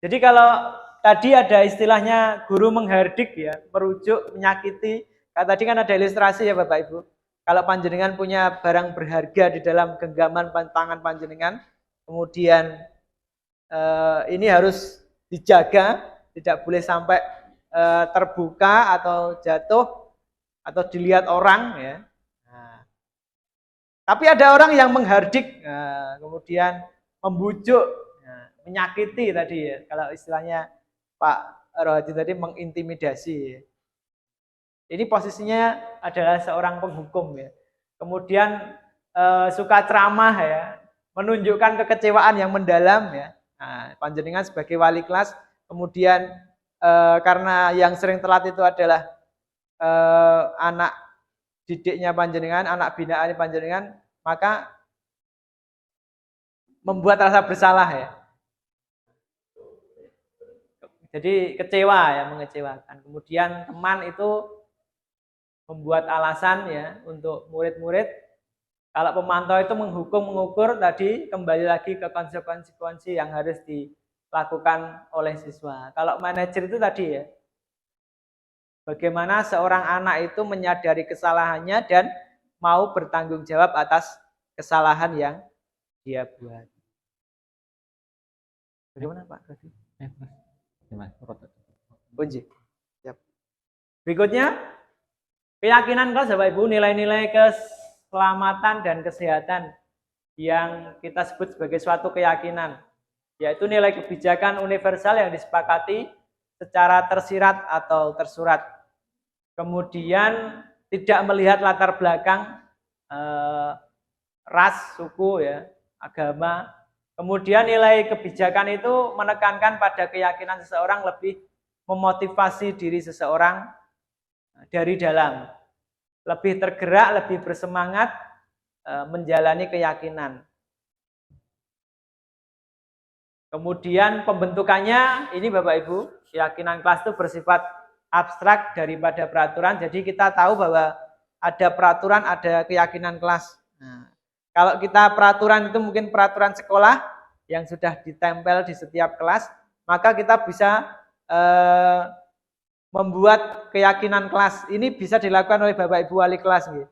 Jadi kalau tadi ada istilahnya guru menghardik ya, merujuk, menyakiti. Kalau tadi kan ada ilustrasi ya Bapak Ibu. Kalau panjenengan punya barang berharga di dalam genggaman tangan panjenengan, kemudian ini harus dijaga, tidak boleh sampai terbuka atau jatuh atau dilihat orang ya. Nah, tapi ada orang yang menghardik, kemudian membujuk, menyakiti tadi ya. Kalau istilahnya Pak Rohadi tadi mengintimidasi. Ya. Ini posisinya adalah seorang penghukum ya. Kemudian suka ceramah ya, menunjukkan kekecewaan yang mendalam ya. Nah, panjenengan sebagai wali kelas kemudian karena yang sering telat itu adalah anak didiknya panjenengan, anak binaan panjenengan, maka membuat rasa bersalah ya. Jadi kecewa ya, mengecewakan. Kemudian teman itu membuat alasan ya untuk murid-murid. Kalau pemantau itu menghukum, mengukur, tadi kembali lagi ke konsekuensi yang harus dilakukan oleh siswa. Kalau manajer itu tadi ya, bagaimana seorang anak itu menyadari kesalahannya dan mau bertanggung jawab atas kesalahan yang dia buat. Bagaimana Pak? Kunci. Siap. Berikutnya, keyakinan kelas Bapak Ibu, nilai-nilai keselamatan dan kesehatan yang kita sebut sebagai suatu keyakinan, yaitu nilai kebijakan universal yang disepakati secara tersirat atau tersurat. Kemudian tidak melihat latar belakang ras, suku, ya, agama. Kemudian nilai kebijakan itu menekankan pada keyakinan seseorang, lebih memotivasi diri seseorang dari dalam, lebih tergerak, lebih bersemangat menjalani keyakinan. Kemudian pembentukannya ini Bapak Ibu, keyakinan kelas itu bersifat abstrak daripada peraturan. Jadi kita tahu bahwa ada peraturan, ada keyakinan kelas. Nah, kalau kita peraturan itu mungkin peraturan sekolah yang sudah ditempel di setiap kelas, maka kita bisa membuat keyakinan kelas. Ini bisa dilakukan oleh Bapak Ibu wali kelas. Gitu.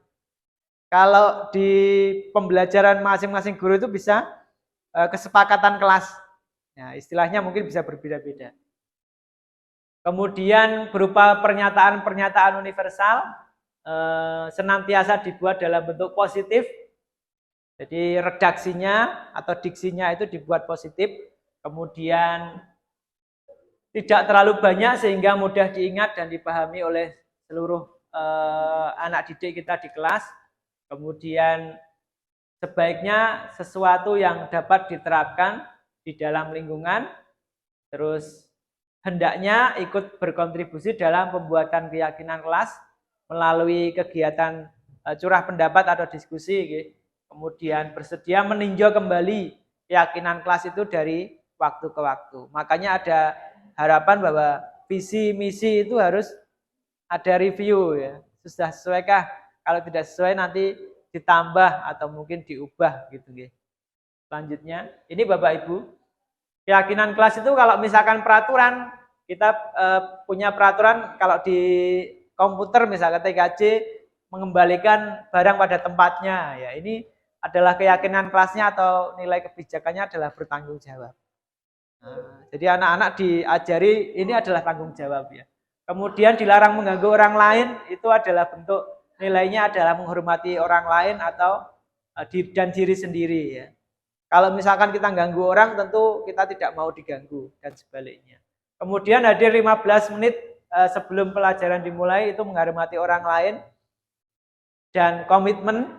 Kalau di pembelajaran masing-masing guru itu bisa kesepakatan kelas. Nah, istilahnya mungkin bisa berbeda-beda. Kemudian berupa pernyataan-pernyataan universal, senantiasa dibuat dalam bentuk positif. Jadi redaksinya atau diksinya itu dibuat positif, kemudian tidak terlalu banyak sehingga mudah diingat dan dipahami oleh seluruh anak didik kita di kelas. Kemudian sebaiknya sesuatu yang dapat diterapkan di dalam lingkungan, terus hendaknya ikut berkontribusi dalam pembuatan keyakinan kelas melalui kegiatan curah pendapat atau diskusi, gitu. Kemudian bersedia meninjau kembali keyakinan kelas itu dari waktu ke waktu. Makanya ada harapan bahwa visi misi itu harus ada review ya. Sudah sesuaikah? Kalau tidak sesuai nanti ditambah atau mungkin diubah gitu. Selanjutnya, ini Bapak Ibu, keyakinan kelas itu kalau misalkan peraturan, kita punya peraturan kalau di komputer misalkan TKJ mengembalikan barang pada tempatnya. Ya, ini adalah keyakinan kelasnya atau nilai kebijakannya adalah bertanggung jawab. Nah, jadi anak-anak diajari ini adalah tanggung jawab ya. Kemudian dilarang mengganggu orang lain, itu adalah bentuk nilainya adalah menghormati orang lain atau dan diri sendiri ya. Kalau misalkan kita ganggu orang, tentu kita tidak mau diganggu dan sebaliknya. Kemudian hadir 15 menit sebelum pelajaran dimulai itu menghormati orang lain dan komitmen.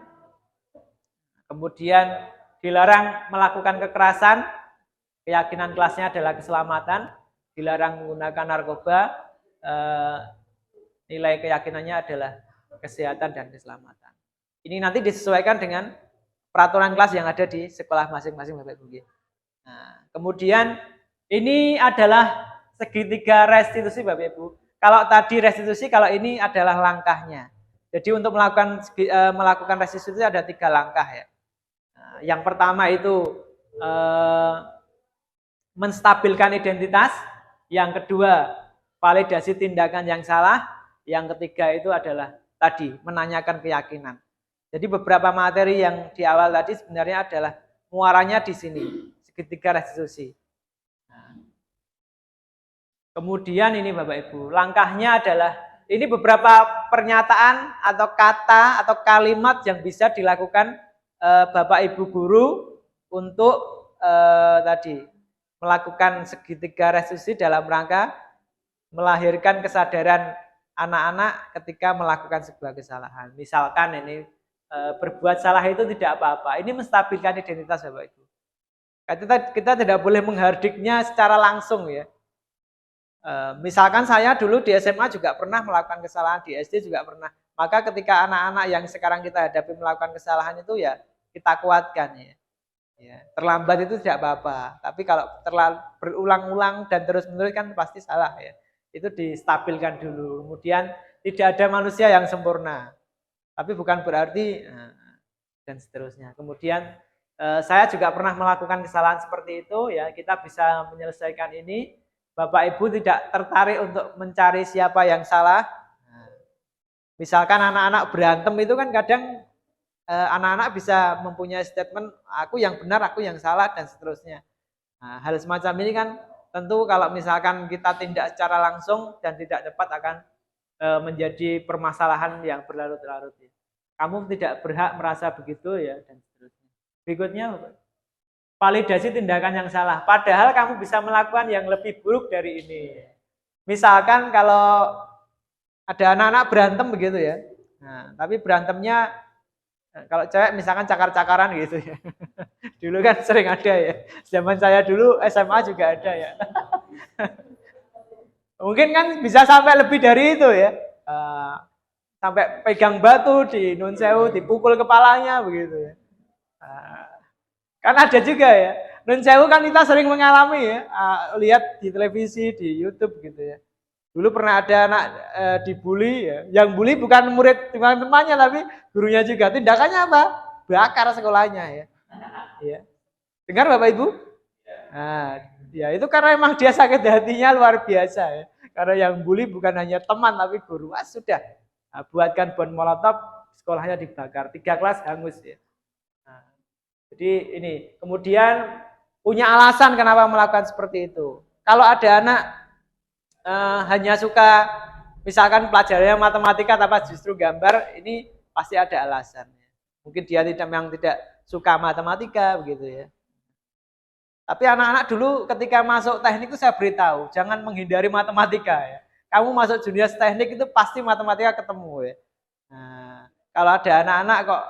Kemudian dilarang melakukan kekerasan, keyakinan kelasnya adalah keselamatan, dilarang menggunakan narkoba, nilai keyakinannya adalah kesehatan dan keselamatan. Ini nanti disesuaikan dengan peraturan kelas yang ada di sekolah masing-masing Bapak Ibu. Nah, kemudian ini adalah segitiga restitusi Bapak Ibu. Kalau tadi restitusi, kalau ini adalah langkahnya. Jadi untuk melakukan restitusi ada 3 langkah ya. Nah, yang pertama itu menstabilkan identitas, yang kedua validasi tindakan yang salah, yang ketiga itu adalah tadi menanyakan keyakinan. Jadi beberapa materi yang di awal tadi sebenarnya adalah muaranya di sini, segitiga restitusi. Nah, kemudian ini Bapak Ibu, langkahnya adalah ini beberapa pernyataan atau kata atau kalimat yang bisa dilakukan Bapak Ibu guru untuk tadi melakukan segitiga restitusi dalam rangka melahirkan kesadaran anak-anak ketika melakukan sebuah kesalahan. Misalkan ini berbuat salah itu tidak apa-apa. Ini menstabilkan identitas Bapak Ibu. Kita tidak boleh menghardiknya secara langsung ya. Misalkan saya dulu di SMA juga pernah melakukan kesalahan, di SD juga pernah. Maka ketika anak-anak yang sekarang kita hadapi melakukan kesalahan itu ya kita kuatkan ya. Ya, terlambat itu tidak apa-apa. Tapi kalau terlalu berulang-ulang dan terus-menerus kan pasti salah ya. Itu distabilkan dulu. Kemudian tidak ada manusia yang sempurna. Tapi bukan berarti dan seterusnya. Kemudian saya juga pernah melakukan kesalahan seperti itu ya. Kita bisa menyelesaikan ini. Bapak Ibu tidak tertarik untuk mencari siapa yang salah. Misalkan anak-anak berantem itu kan kadang anak-anak bisa mempunyai statement aku yang benar, aku yang salah dan seterusnya. Nah, hal semacam ini kan tentu kalau misalkan kita tindak secara langsung dan tidak cepat akan menjadi permasalahan yang berlarut-larut. Kamu tidak berhak merasa begitu ya dan seterusnya. Berikutnya validasi tindakan yang salah. Padahal kamu bisa melakukan yang lebih buruk dari ini. Misalkan kalau ada anak-anak berantem begitu ya. Nah, tapi berantemnya kalau cewek misalkan cakar-cakaran gitu ya. Dulu kan sering ada ya. Zaman saya dulu SMA juga ada ya. Mungkin kan bisa sampai lebih dari itu ya. Sampai pegang batu di Nun Sewu, dipukul kepalanya begitu ya. Kan ada juga ya. Nun Sewu kan kita sering mengalami ya. Lihat di televisi, di YouTube gitu ya. Dulu pernah ada anak dibully ya. Yang bully bukan murid teman-temannya tapi gurunya juga. Tindakannya apa? Bakar sekolahnya ya. Ya. Dengar Bapak Ibu? Nah, ya itu karena emang dia sakit hatinya luar biasa ya. Karena yang bully bukan hanya teman tapi guru. Sudah. Nah, buatkan bom molotov, sekolahnya dibakar. 3 kelas hangus ya. Nah, jadi ini. Kemudian punya alasan kenapa melakukan seperti itu. Kalau ada anak hanya suka misalkan pelajarannya matematika tapi justru gambar, ini pasti ada alasan. Mungkin dia memang tidak suka matematika begitu ya. Tapi anak-anak dulu ketika masuk teknik itu saya beritahu, jangan menghindari matematika ya. Kamu masuk junior teknik itu pasti matematika ketemu ya. Nah, kalau ada anak-anak kok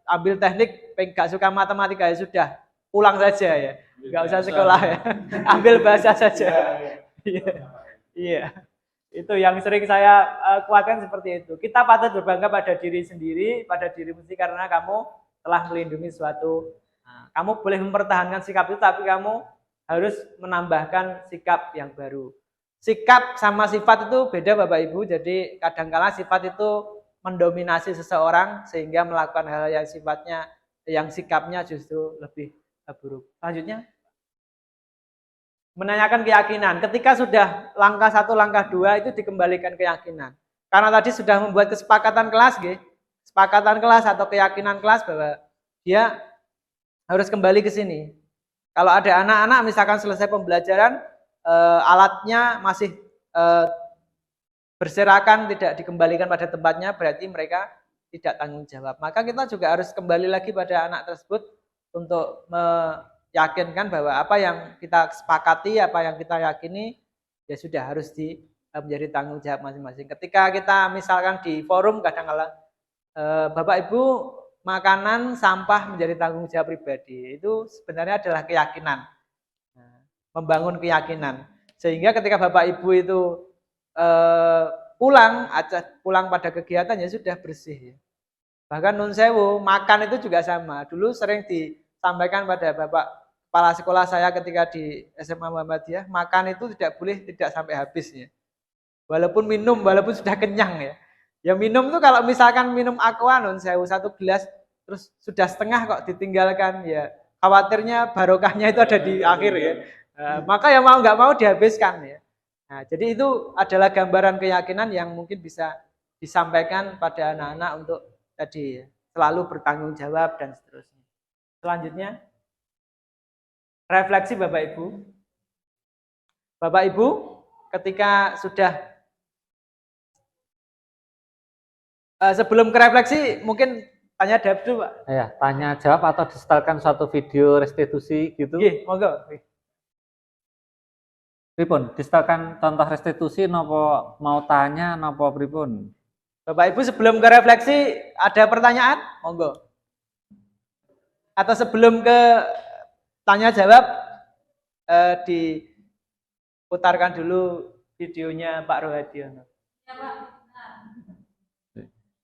ambil teknik gak suka matematika ya sudah, pulang saja ya. Gak usah sekolah ya. Ambil bahasa saja. Iya. Itu yang sering saya kuatkan seperti itu. Kita patut berbangga pada diri sendiri, pada diri sendiri karena kamu telah melindungi suatu. Nah, kamu boleh mempertahankan sikap itu, tapi kamu harus menambahkan sikap yang baru. Sikap sama sifat itu beda Bapak Ibu. Jadi kadangkala sifat itu mendominasi seseorang sehingga melakukan hal yang sifatnya, yang sikapnya justru lebih buruk. Selanjutnya, menanyakan keyakinan. Ketika sudah langkah 1, langkah 2 itu dikembalikan keyakinan. Karena tadi sudah membuat kesepakatan kelas, kesepakatan kelas atau keyakinan kelas bahwa dia harus kembali ke sini. Kalau ada anak-anak misalkan selesai pembelajaran, alatnya masih berserakan, tidak dikembalikan pada tempatnya, berarti mereka tidak tanggung jawab. Maka kita juga harus kembali lagi pada anak tersebut untuk meyakinkan bahwa apa yang kita sepakati, apa yang kita yakini, ya sudah harus menjadi tanggung jawab masing-masing. Ketika kita misalkan di forum kadang-kala Bapak Ibu makanan sampah menjadi tanggung jawab pribadi, itu sebenarnya adalah keyakinan. Membangun keyakinan. Sehingga ketika Bapak Ibu itu pulang pada kegiatan ya sudah bersih. Bahkan Nun Sewu, makan itu juga sama. Dulu sering disampaikan pada Bapak Kepala Sekolah saya ketika di SMA Muhammadiyah, makan itu tidak boleh tidak sampai habis ya. Walaupun minum, walaupun sudah kenyang ya. Ya minum tuh kalau misalkan minum aqua Nun Sewu 1 gelas terus sudah setengah kok ditinggalkan ya. Khawatirnya barokahnya itu ada di akhir ya. Maka ya mau nggak mau dihabiskan ya. Nah, jadi itu adalah gambaran keyakinan yang mungkin bisa disampaikan pada anak-anak untuk tadi ya, selalu bertanggung jawab dan seterusnya. Selanjutnya, refleksi Bapak Ibu. Bapak Ibu, ketika sudah sebelum ke refleksi, mungkin tanya jawab dulu, Pak. Ya, tanya jawab atau disetelkan suatu video restitusi gitu. Nggih, monggo. Pripun, disetelkan contoh restitusi nopo mau tanya nopo pripun? Bapak Ibu sebelum ke refleksi ada pertanyaan? Monggo. Atau sebelum ke tanya jawab diputarkan dulu videonya Pak Rohadiono.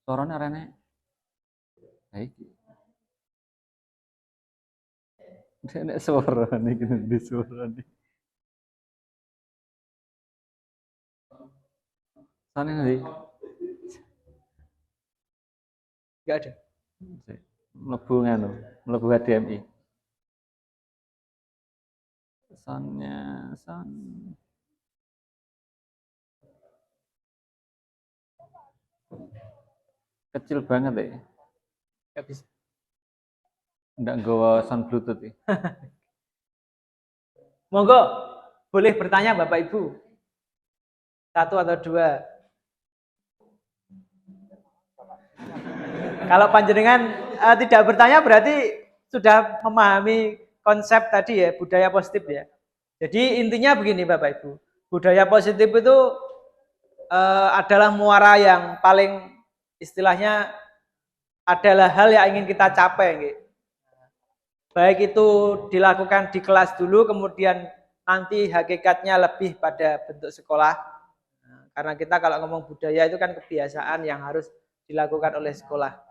Suaranya rene. Baik. Nek suara nih gini di suara nih. Sana nanti. Enggak ada. Mlebu nganu, mlebu HDMI. Soundnya sound kecil banget ya. Enggak bisa. Enggak nggawa sound Bluetooth ya. Monggo, boleh bertanya Bapak Ibu. 1 atau 2. Kalau panjenengan tidak bertanya berarti sudah memahami konsep tadi ya, budaya positif ya. Jadi intinya begini Bapak Ibu. Budaya positif itu adalah muara yang paling istilahnya adalah hal yang ingin kita capai gitu. Baik itu dilakukan di kelas dulu, kemudian nanti hakikatnya lebih pada bentuk sekolah. Karena kita kalau ngomong budaya itu kan kebiasaan yang harus dilakukan oleh sekolah.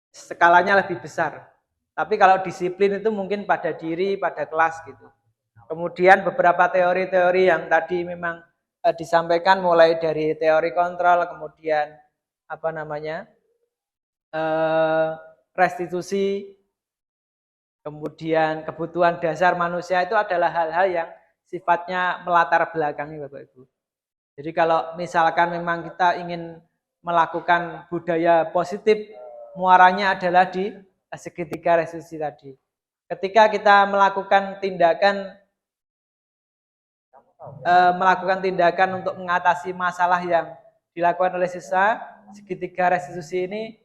Skalanya lebih besar. Tapi kalau disiplin itu mungkin pada diri, pada kelas gitu. Kemudian beberapa teori-teori yang tadi memang disampaikan mulai dari teori kontrol, kemudian restitusi, kemudian kebutuhan dasar manusia itu adalah hal-hal yang sifatnya melatar belakangi Bapak Ibu. Jadi kalau misalkan memang kita ingin melakukan budaya positif, muaranya adalah di segitiga restitusi tadi. Ketika kita melakukan tindakan untuk mengatasi masalah yang dilakukan oleh siswa, segitiga restitusi ini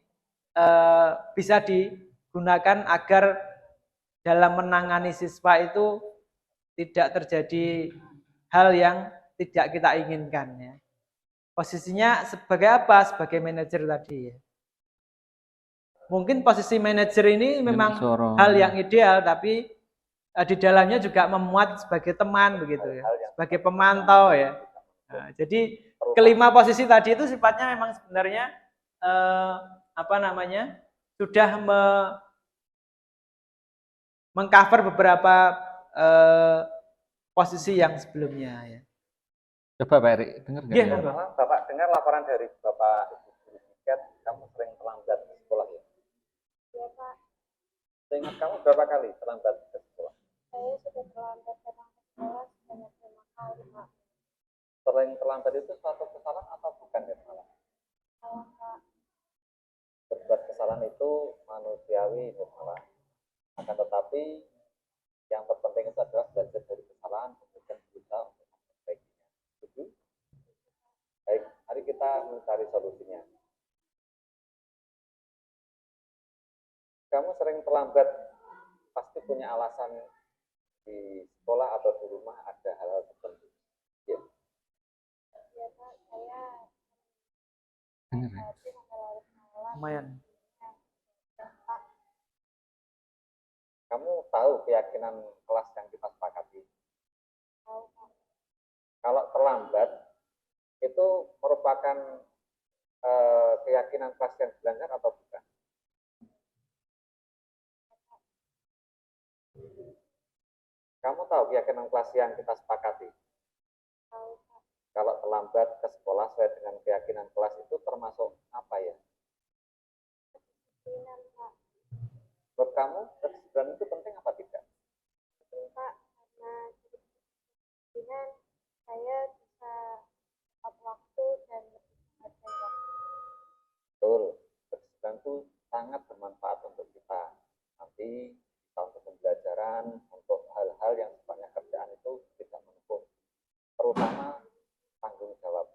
bisa digunakan agar dalam menangani siswa itu tidak terjadi hal yang tidak kita inginkan ya. Posisinya sebagai apa? Sebagai manajer tadi ya. Mungkin posisi manajer ini memang hal yang ideal, tapi di dalamnya juga memuat sebagai teman begitu ya, sebagai pemantau ya. Nah, jadi kelima posisi tadi itu sifatnya memang sebenarnya sudah mengcover beberapa posisi yang sebelumnya ya. Coba Pak Erik, dengar nggak? Iya, Bapak dengar laporan dari Bapak Ibu Guru Tiket, kamu sering terlambat ke sekolah ya? Iya Pak, Seingat kamu berapa kali terlambat ke sekolah? saya sudah terlambat datang ke sekolah sebanyak 5 kali Pak. Sering terlambat itu suatu kesalahan atau bukan ya salah? Salah Pak. Berbuat kesalahan itu manusiawi masalah. Akan tetapi yang terpenting itu adalah belajar dari kesalahan kemudian berusaha untuk memperbaikinya. Setuju? Baik, mari kita mencari solusinya. Kamu sering terlambat, pasti punya alasan di sekolah atau di rumah ada hal-hal tertentu. Ya. Iya Pak, saya Dengar ya? tadi sampai larut malam. lumayan. Pak, Kamu tahu keyakinan kelas yang kita sepakati. tahu Pak. Kalau terlambat, itu merupakan keyakinan kelas yang dilanggar atau bukan? Kamu tahu keyakinan kelas yang kita sepakati? Tahu Pak. Kalau terlambat ke sekolah sesuai dengan keyakinan kelas itu termasuk apa ya? Kedisiplinan Pak. Buat kamu, kedisiplinan itu penting apa tidak? Penting Pak, karena dari kedisiplinan saya bisa tepat waktu dan lebih menghargai waktu. Betul, kedisiplinan itu sangat bermanfaat untuk kita. Nanti untuk pembelajaran, untuk hal-hal yang sifatnya kerjaan itu tidak menumpuk. Terutama tanggung jawab.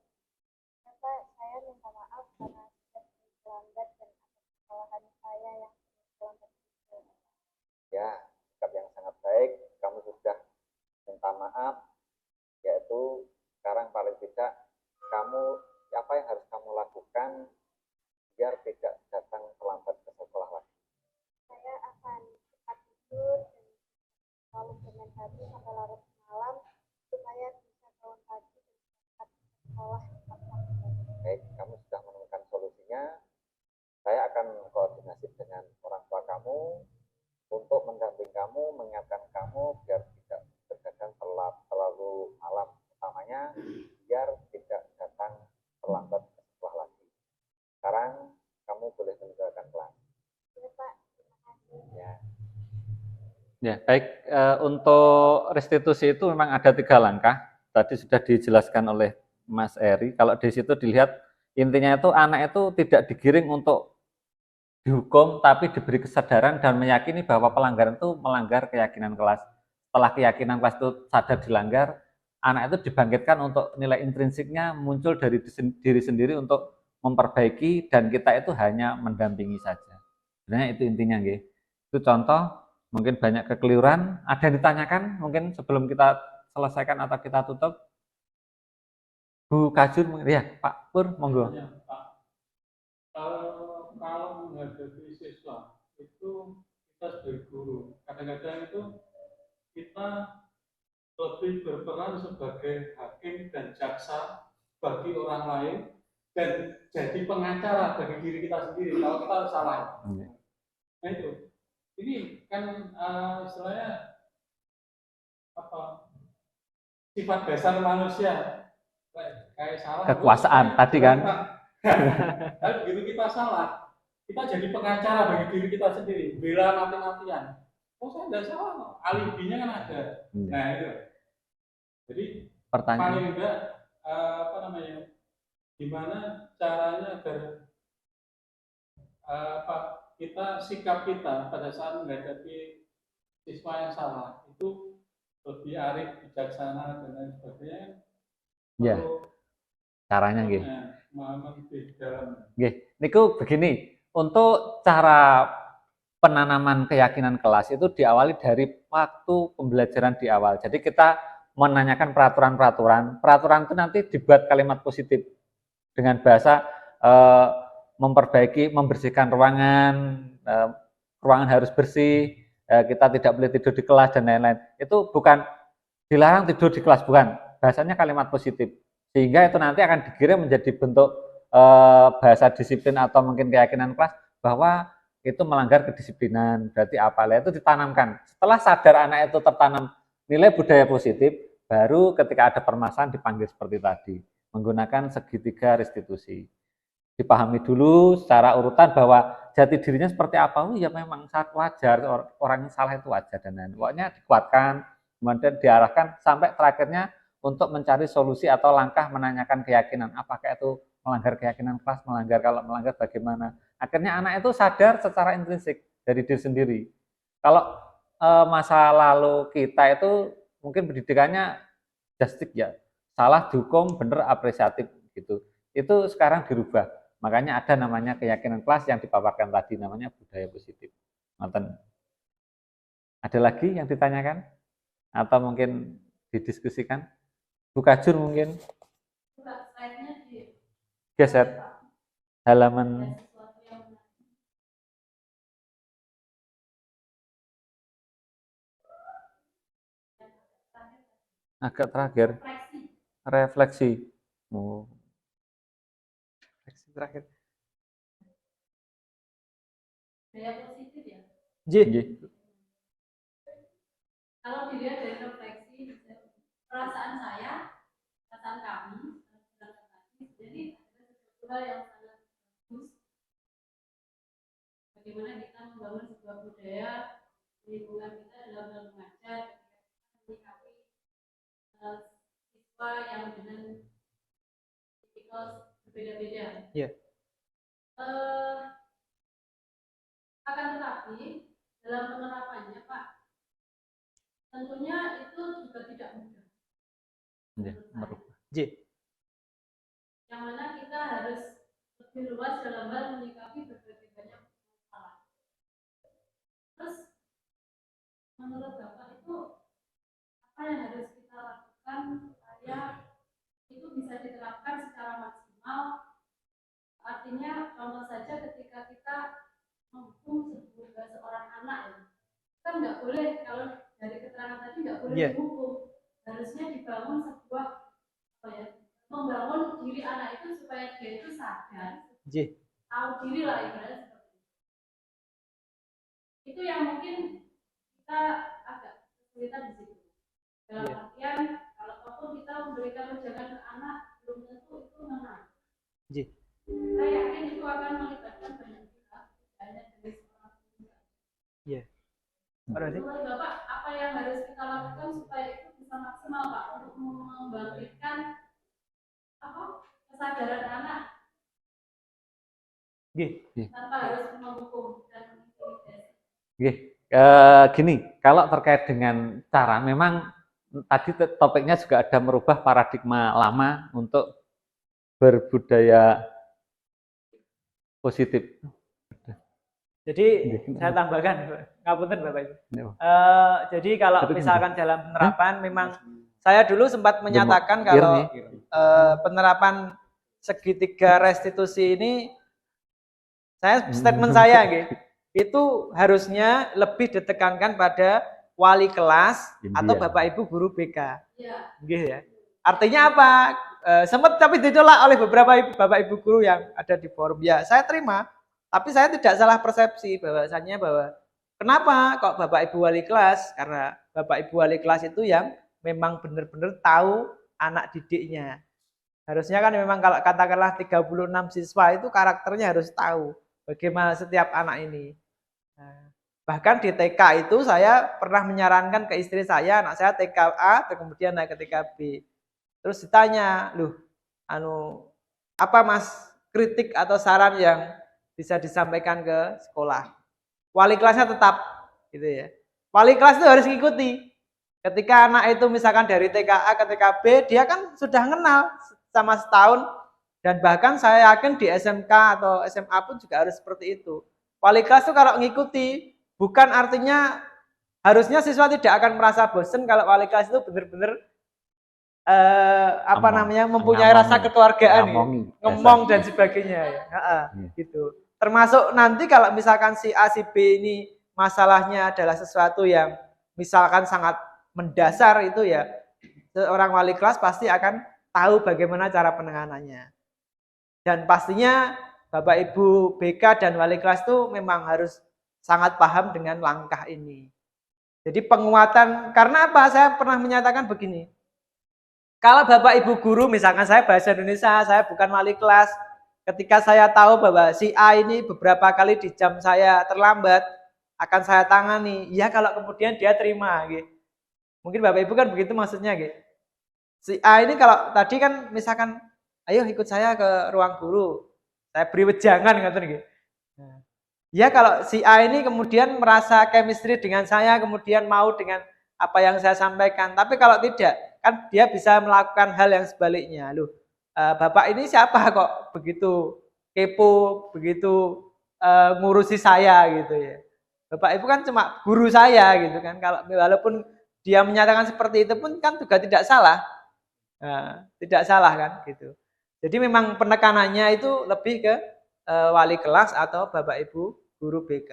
Ya, Pak, saya minta maaf karena sudah terlambat dan atas kesalahan saya yang terlambat itu. Ya, sikap yang sangat baik. Kamu sudah minta maaf, yaitu sekarang paling tidak kamu apa yang harus kamu lakukan biar tidak datang terlambat ke sekolah lagi. Saya akan cepat tidur dan selalu bermain hati sampai larut malam supaya bisa bangun pagi sekolah tempat aku. Baik, kamu sudah menemukan solusinya. Saya akan koordinasi dengan orang tua kamu untuk mendamping kamu, mengingatkan kamu biar tidak berdagang terlalu malam, utamanya biar tidak datang terlambat ke sekolah lagi. Sekarang kamu boleh meninggalkan kelas. Ya Pak, terima kasih. Ya, Ya, baik. Untuk restitusi itu memang ada 3 langkah. Tadi sudah dijelaskan oleh Mas Eri. Kalau di situ dilihat intinya itu anak itu tidak digiring untuk dihukum, tapi diberi kesadaran dan meyakini bahwa pelanggaran itu melanggar keyakinan kelas. Setelah keyakinan kelas itu sadar dilanggar, anak itu dibangkitkan untuk nilai intrinsiknya muncul dari diri sendiri untuk memperbaiki, dan kita itu hanya mendampingi saja. Sebenarnya itu intinya, nggih. Itu contoh, mungkin banyak kekeliruan. Ada yang ditanyakan mungkin sebelum kita selesaikan atau kita tutup? Bu Kajur, ya Pak Pur, monggo. Tanya, Pak, kalau menghadapi siswa itu kita sebagai guru kadang-kadang itu kita lebih berperan sebagai hakim dan jaksa bagi orang lain dan jadi pengacara bagi diri kita sendiri kalau kita salah. Nah itu, ini kan istilahnya apa? Sifat dasar manusia kayak salah. Kekuasaan tadi kan. Tapi begitu kita salah, kita jadi pengacara bagi diri kita sendiri, bela mati-matian. Oh saya tidak salah, alibinya kan ada. Nah itu. Jadi Pertanyaan. paling enggak apa namanya? Gimana caranya agar sikap kita pada saat menghadapi siswa yang salah itu lebih arif, bijaksana dan lain sebagainya. Ya. Caranya nggih. Pemahaman lebih dalam. Nggih, niku begini, untuk cara penanaman keyakinan kelas itu diawali dari waktu pembelajaran di awal. Jadi kita menanyakan peraturan-peraturan. Peraturan itu nanti dibuat kalimat positif dengan bahasa memperbaiki, membersihkan ruangan, ruangan harus bersih, kita tidak boleh tidur di kelas dan lain-lain. Itu bukan dilarang tidur di kelas, bukan. Bahasanya kalimat positif. Sehingga itu nanti akan dikirim menjadi bentuk bahasa disiplin atau mungkin keyakinan kelas bahwa itu melanggar kedisiplinan. Berarti apa? Itu ditanamkan. Setelah sadar anak itu tertanam nilai budaya positif, baru ketika ada permasalahan dipanggil seperti tadi, menggunakan segitiga restitusi. Dipahami dulu secara urutan bahwa jati dirinya seperti apa. Oh ya memang wajar, orang yang salah itu wajar dan lain-lain. Pokoknya dikuatkan, kemudian diarahkan sampai terakhirnya untuk mencari solusi atau langkah menanyakan keyakinan. Apakah itu melanggar keyakinan kelas, melanggar, kalau melanggar bagaimana. Akhirnya anak itu sadar secara intrinsik dari diri sendiri. Kalau masa lalu kita itu mungkin pendidikannya justik ya, salah dihukum, bener apresiatif gitu. Itu sekarang dirubah. Makanya ada namanya keyakinan kelas yang dipaparkan tadi, namanya budaya positif. Nonton. Ada lagi yang ditanyakan? Atau mungkin didiskusikan? Bu Kajur mungkin? Geser. Halaman. Agak terakhir. Refleksi. Oh. Refleksi terakhir. Budaya positif ya? J. Kalau dilihat dari refleksi, perasaan saya, perasaan kami, jadi ada sesuatu hal yang sangat bagus. Bagaimana kita membangun sebuah budaya di lingkungan kita dalam hal mengajar, menyikapi siswa yang dengan tipikal berbeda-beda. Yeah. Akan tetapi dalam penerapannya, Pak, tentunya itu juga tidak mudah. Ya, merubah. J. Yang mana kita harus lebih luas dalam hal menyikapi berbagai banyak masalah. Terus, menurut Bapak itu apa yang harus kita lakukan supaya itu bisa diterapkan secara maksimal? Artinya, contoh saja ketika kita menghukum seorang anak, ya, kan nggak boleh, kalau dari keterangan tadi nggak boleh dihukum. Harusnya dibangun sebuah membangun diri lah ibaratnya seperti itu. Itu yang mungkin kita agak kesulitan di situ. Dalam artian kalau apapun kita memberikan wejangan ke anak belum tentu itu menang. Ji. Saya yakin itu akan melibatkan banyak pihak, hanya dari seorang guru. Iya. Berarti Menurut Bapak, apa yang harus kita lakukan supaya itu bisa maksimal Pak untuk membangkitkan kesadaran anak tanpa harus menghukum dan mengintimidasi? Gini, kalau terkait dengan cara, memang tadi topiknya juga ada merubah paradigma lama untuk berbudaya positif. Jadi saya tambahkan, ngapunten Bapak Ibu. Jadi kalau misalkan dalam penerapan, memang saya dulu sempat menyatakan kalau penerapan segitiga restitusi ini, statement saya itu harusnya lebih ditekankan pada wali kelas atau Bapak Ibu guru BK. Ya. Artinya apa? Sempat tapi ditolak oleh beberapa Bapak Ibu guru yang ada di forum. Ya, saya terima. Tapi saya tidak salah persepsi bahwasannya bahwa kenapa kok Bapak Ibu wali kelas? Karena Bapak Ibu wali kelas itu yang memang benar-benar tahu anak didiknya. Harusnya kan memang kalau katakanlah 36 siswa itu karakternya harus tahu bagaimana setiap anak ini. Nah, bahkan di TK itu saya pernah menyarankan ke istri saya, anak saya TK A, kemudian naik ke TK B. Terus ditanya, loh, apa Mas kritik atau saran yang bisa disampaikan ke sekolah? Wali kelasnya tetap, gitu ya. Wali kelas itu harus ngikuti. Ketika anak itu misalkan dari TK A ke TK B, dia kan sudah kenal sama setahun, dan bahkan saya yakin di SMK atau SMA pun juga harus seperti itu. Wali kelas itu kalau ngikuti, bukan artinya harusnya siswa tidak akan merasa bosan kalau wali kelas itu benar-benar mempunyai rasa kekeluargaan, ngomong dan sebagainya, gitu. Termasuk nanti kalau misalkan si A si B ini masalahnya adalah sesuatu yang misalkan sangat mendasar, itu ya seorang wali kelas pasti akan tahu bagaimana cara penanganannya. Dan pastinya Bapak Ibu BK dan wali kelas itu memang harus sangat paham dengan langkah ini. Jadi penguatan, karena apa? Saya pernah menyatakan begini. Kalau Bapak Ibu guru, misalkan saya bahasa Indonesia, saya bukan wali kelas, ketika saya tahu bahwa si A ini beberapa kali di jam saya terlambat, akan saya tangani. Ya kalau kemudian dia terima, gitu. Mungkin Bapak Ibu kan begitu maksudnya, gitu. Si A ini kalau tadi kan misalkan, ayo ikut saya ke ruang guru, saya beri wejangan, gitu. Ya kalau si A ini kemudian merasa chemistry dengan saya, kemudian mau dengan apa yang saya sampaikan. Tapi kalau tidak, kan dia bisa melakukan hal yang sebaliknya. Loh, Bapak ini siapa kok begitu kepo, begitu ngurusi saya gitu ya. Bapak Ibu kan cuma guru saya gitu kan. Kalau walaupun dia menyatakan seperti itu pun kan juga tidak salah. Tidak salah kan gitu. Jadi memang penekanannya itu lebih ke wali kelas atau Bapak Ibu guru BK.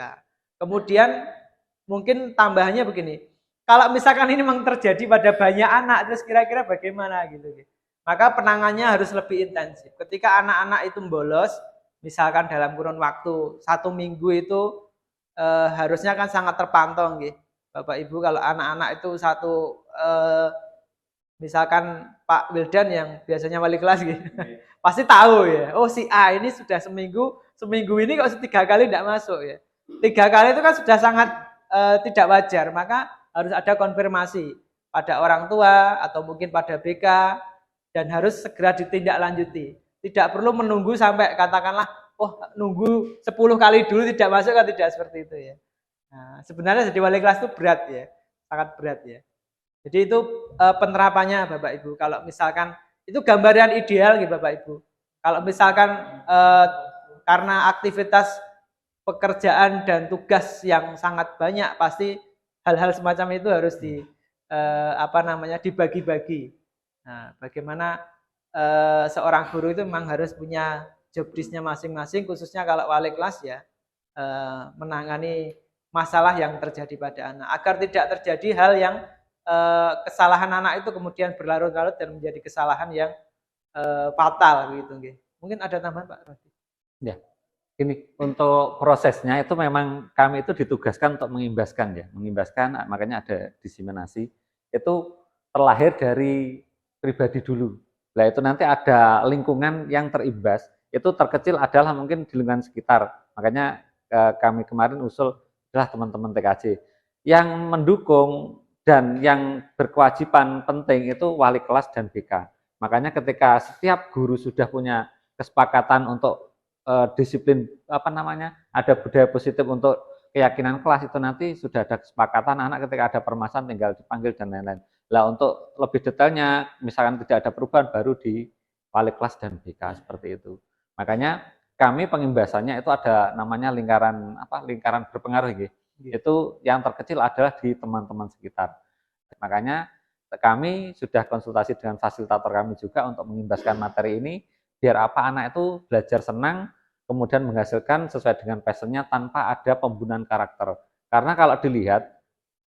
Kemudian mungkin tambahannya begini. Kalau misalkan ini memang terjadi pada banyak anak, terus kira-kira bagaimana gitu. Maka penanganannya harus lebih intensif. Ketika anak-anak itu bolos, misalkan dalam kurun waktu 1 minggu itu harusnya kan sangat terpantau gitu. Bapak Ibu kalau anak-anak itu misalkan Pak Wildan yang biasanya wali kelas gitu, pasti tahu ya. Oh si A ini sudah seminggu ini kok 3 kali tidak masuk ya. 3 kali itu kan sudah sangat tidak wajar. Maka harus ada konfirmasi pada orang tua atau mungkin pada BK dan harus segera ditindaklanjuti. Tidak perlu menunggu sampai katakanlah, oh nunggu 10 kali dulu tidak masuk, kan tidak seperti itu ya. Nah, sebenarnya jadi wali kelas itu berat ya, sangat berat ya. Jadi itu penerapannya Bapak Ibu. Kalau misalkan itu gambaran ideal gitu Bapak Ibu. Kalau misalkan karena aktivitas pekerjaan dan tugas yang sangat banyak, pasti hal-hal semacam itu harus dibagi-bagi. Nah, bagaimana seorang guru itu memang harus punya job desk-nya masing-masing, khususnya kalau wali kelas ya menangani masalah yang terjadi pada anak, agar tidak terjadi hal yang kesalahan anak itu kemudian berlarut-larut dan menjadi kesalahan yang fatal gitu. Mungkin ada tambahan Pak Rodi? Ya. Ini untuk prosesnya itu memang kami itu ditugaskan untuk mengimbaskan, makanya ada diseminasi. Itu terlahir dari pribadi dulu. Nah itu nanti ada lingkungan yang terimbas, itu terkecil adalah mungkin di lingkungan sekitar. Makanya kami kemarin usul adalah teman-teman TKJ. Yang mendukung dan yang berkewajiban penting itu wali kelas dan BK. Makanya ketika setiap guru sudah punya kesepakatan untuk disiplin ada budaya positif untuk keyakinan kelas, itu nanti sudah ada kesepakatan anak ketika ada permasalahan tinggal dipanggil dan lain-lain. Lah untuk lebih detailnya misalkan tidak ada perubahan baru di wali kelas dan BK seperti itu. Makanya kami pengimbasannya itu ada namanya lingkaran berpengaruh gitu. Itu yang terkecil adalah di teman-teman sekitar. Makanya kami sudah konsultasi dengan fasilitator kami juga untuk mengimbaskan materi ini biar apa anak itu belajar senang, kemudian menghasilkan sesuai dengan passionnya tanpa ada pembunuhan karakter. Karena kalau dilihat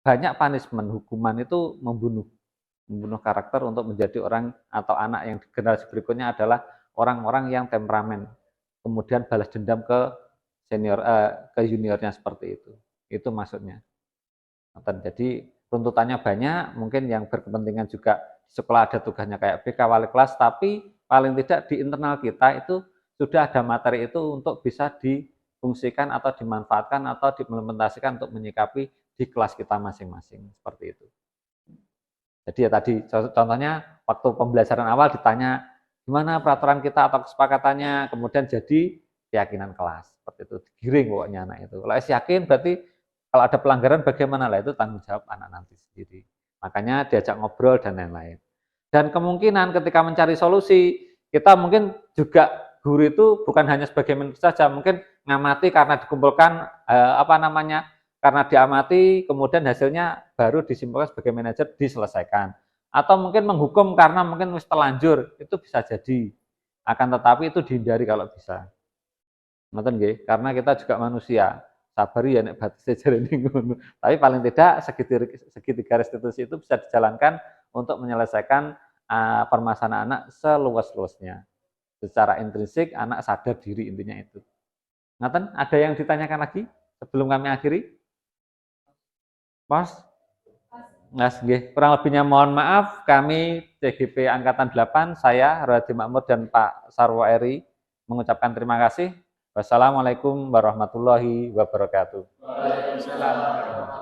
banyak punishment, hukuman itu membunuh karakter untuk menjadi orang atau anak yang generasi berikutnya adalah orang-orang yang temperamen, kemudian balas dendam ke juniornya seperti itu. Itu maksudnya. Jadi tuntutannya banyak, mungkin yang berkepentingan juga di sekolah ada tugasnya kayak BK wali kelas, tapi paling tidak di internal kita itu sudah ada materi itu untuk bisa difungsikan atau dimanfaatkan atau diimplementasikan untuk menyikapi di kelas kita masing-masing, seperti itu. Jadi ya tadi contohnya waktu pembelajaran awal ditanya gimana peraturan kita atau kesepakatannya, kemudian jadi keyakinan kelas, seperti itu, digiring pokoknya anak itu. Kalau yakin berarti kalau ada pelanggaran bagaimana lah, itu tanggung jawab anak nanti sendiri. Makanya diajak ngobrol dan lain-lain. Dan kemungkinan ketika mencari solusi, kita mungkin juga guru itu bukan hanya sebagai mentor saja, mungkin ngamati karena dikumpulkan karena diamati, kemudian hasilnya baru disimpulkan sebagai manajer diselesaikan. Atau mungkin menghukum karena mungkin wis terlanjur, itu bisa jadi. Akan tetapi itu dihindari kalau bisa. Ngoten nggih, karena kita juga manusia. Sabar ya nek batasnya jarene ngono. Tapi paling tidak segitiga restitusi itu bisa dijalankan untuk menyelesaikan permasalahan anak seluas-luasnya. Secara intrinsik anak sadar diri, intinya itu. Ngaten, ada yang ditanyakan lagi sebelum kami akhiri? Mas? Mas nggih, kurang lebihnya mohon maaf, kami CGP Angkatan 8, saya Rohadi Makmur dan Pak Sarwo Eri mengucapkan terima kasih. Wassalamualaikum warahmatullahi wabarakatuh. Waalaikumsalam.